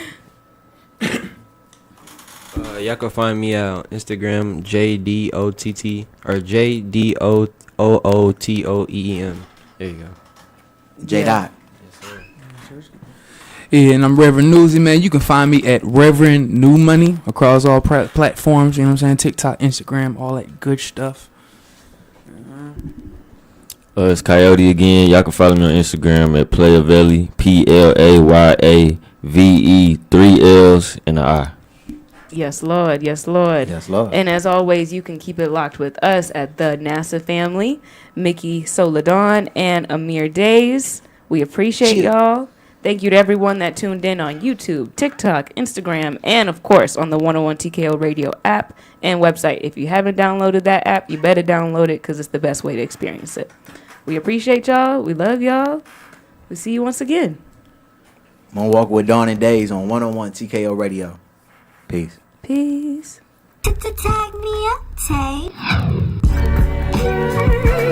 H: Y'all can find me on Instagram, JDOTT or JDOOTOEM. There you go.
C: J.
B: Yeah.
C: Dot.
F: Yeah, and I'm Reverend Newsy, man. You can find me at Reverend New Money across all platforms. You know what I'm saying? TikTok, Instagram, all that good stuff.
E: It's Coyote again. Y'all can follow me on Instagram at Playavelli, PLAYAVE, 3 L's and an I.
B: Yes, Lord. Yes, Lord.
C: Yes, Lord.
B: And as always, you can keep it locked with us at the NASA family, Mickey Soladon and Amir Daze. We appreciate y'all. Thank you to everyone that tuned in on YouTube, TikTok, Instagram, and of course on the 101 TKO Radio app and website. If you haven't downloaded that app, you better download it because it's the best way to experience it. We appreciate y'all. We love y'all. We'll see you once again.
C: Moonwalking with Dawn Daze on 101 TKO Radio. Peace.
B: Peace.
G: Tag me up, Tay.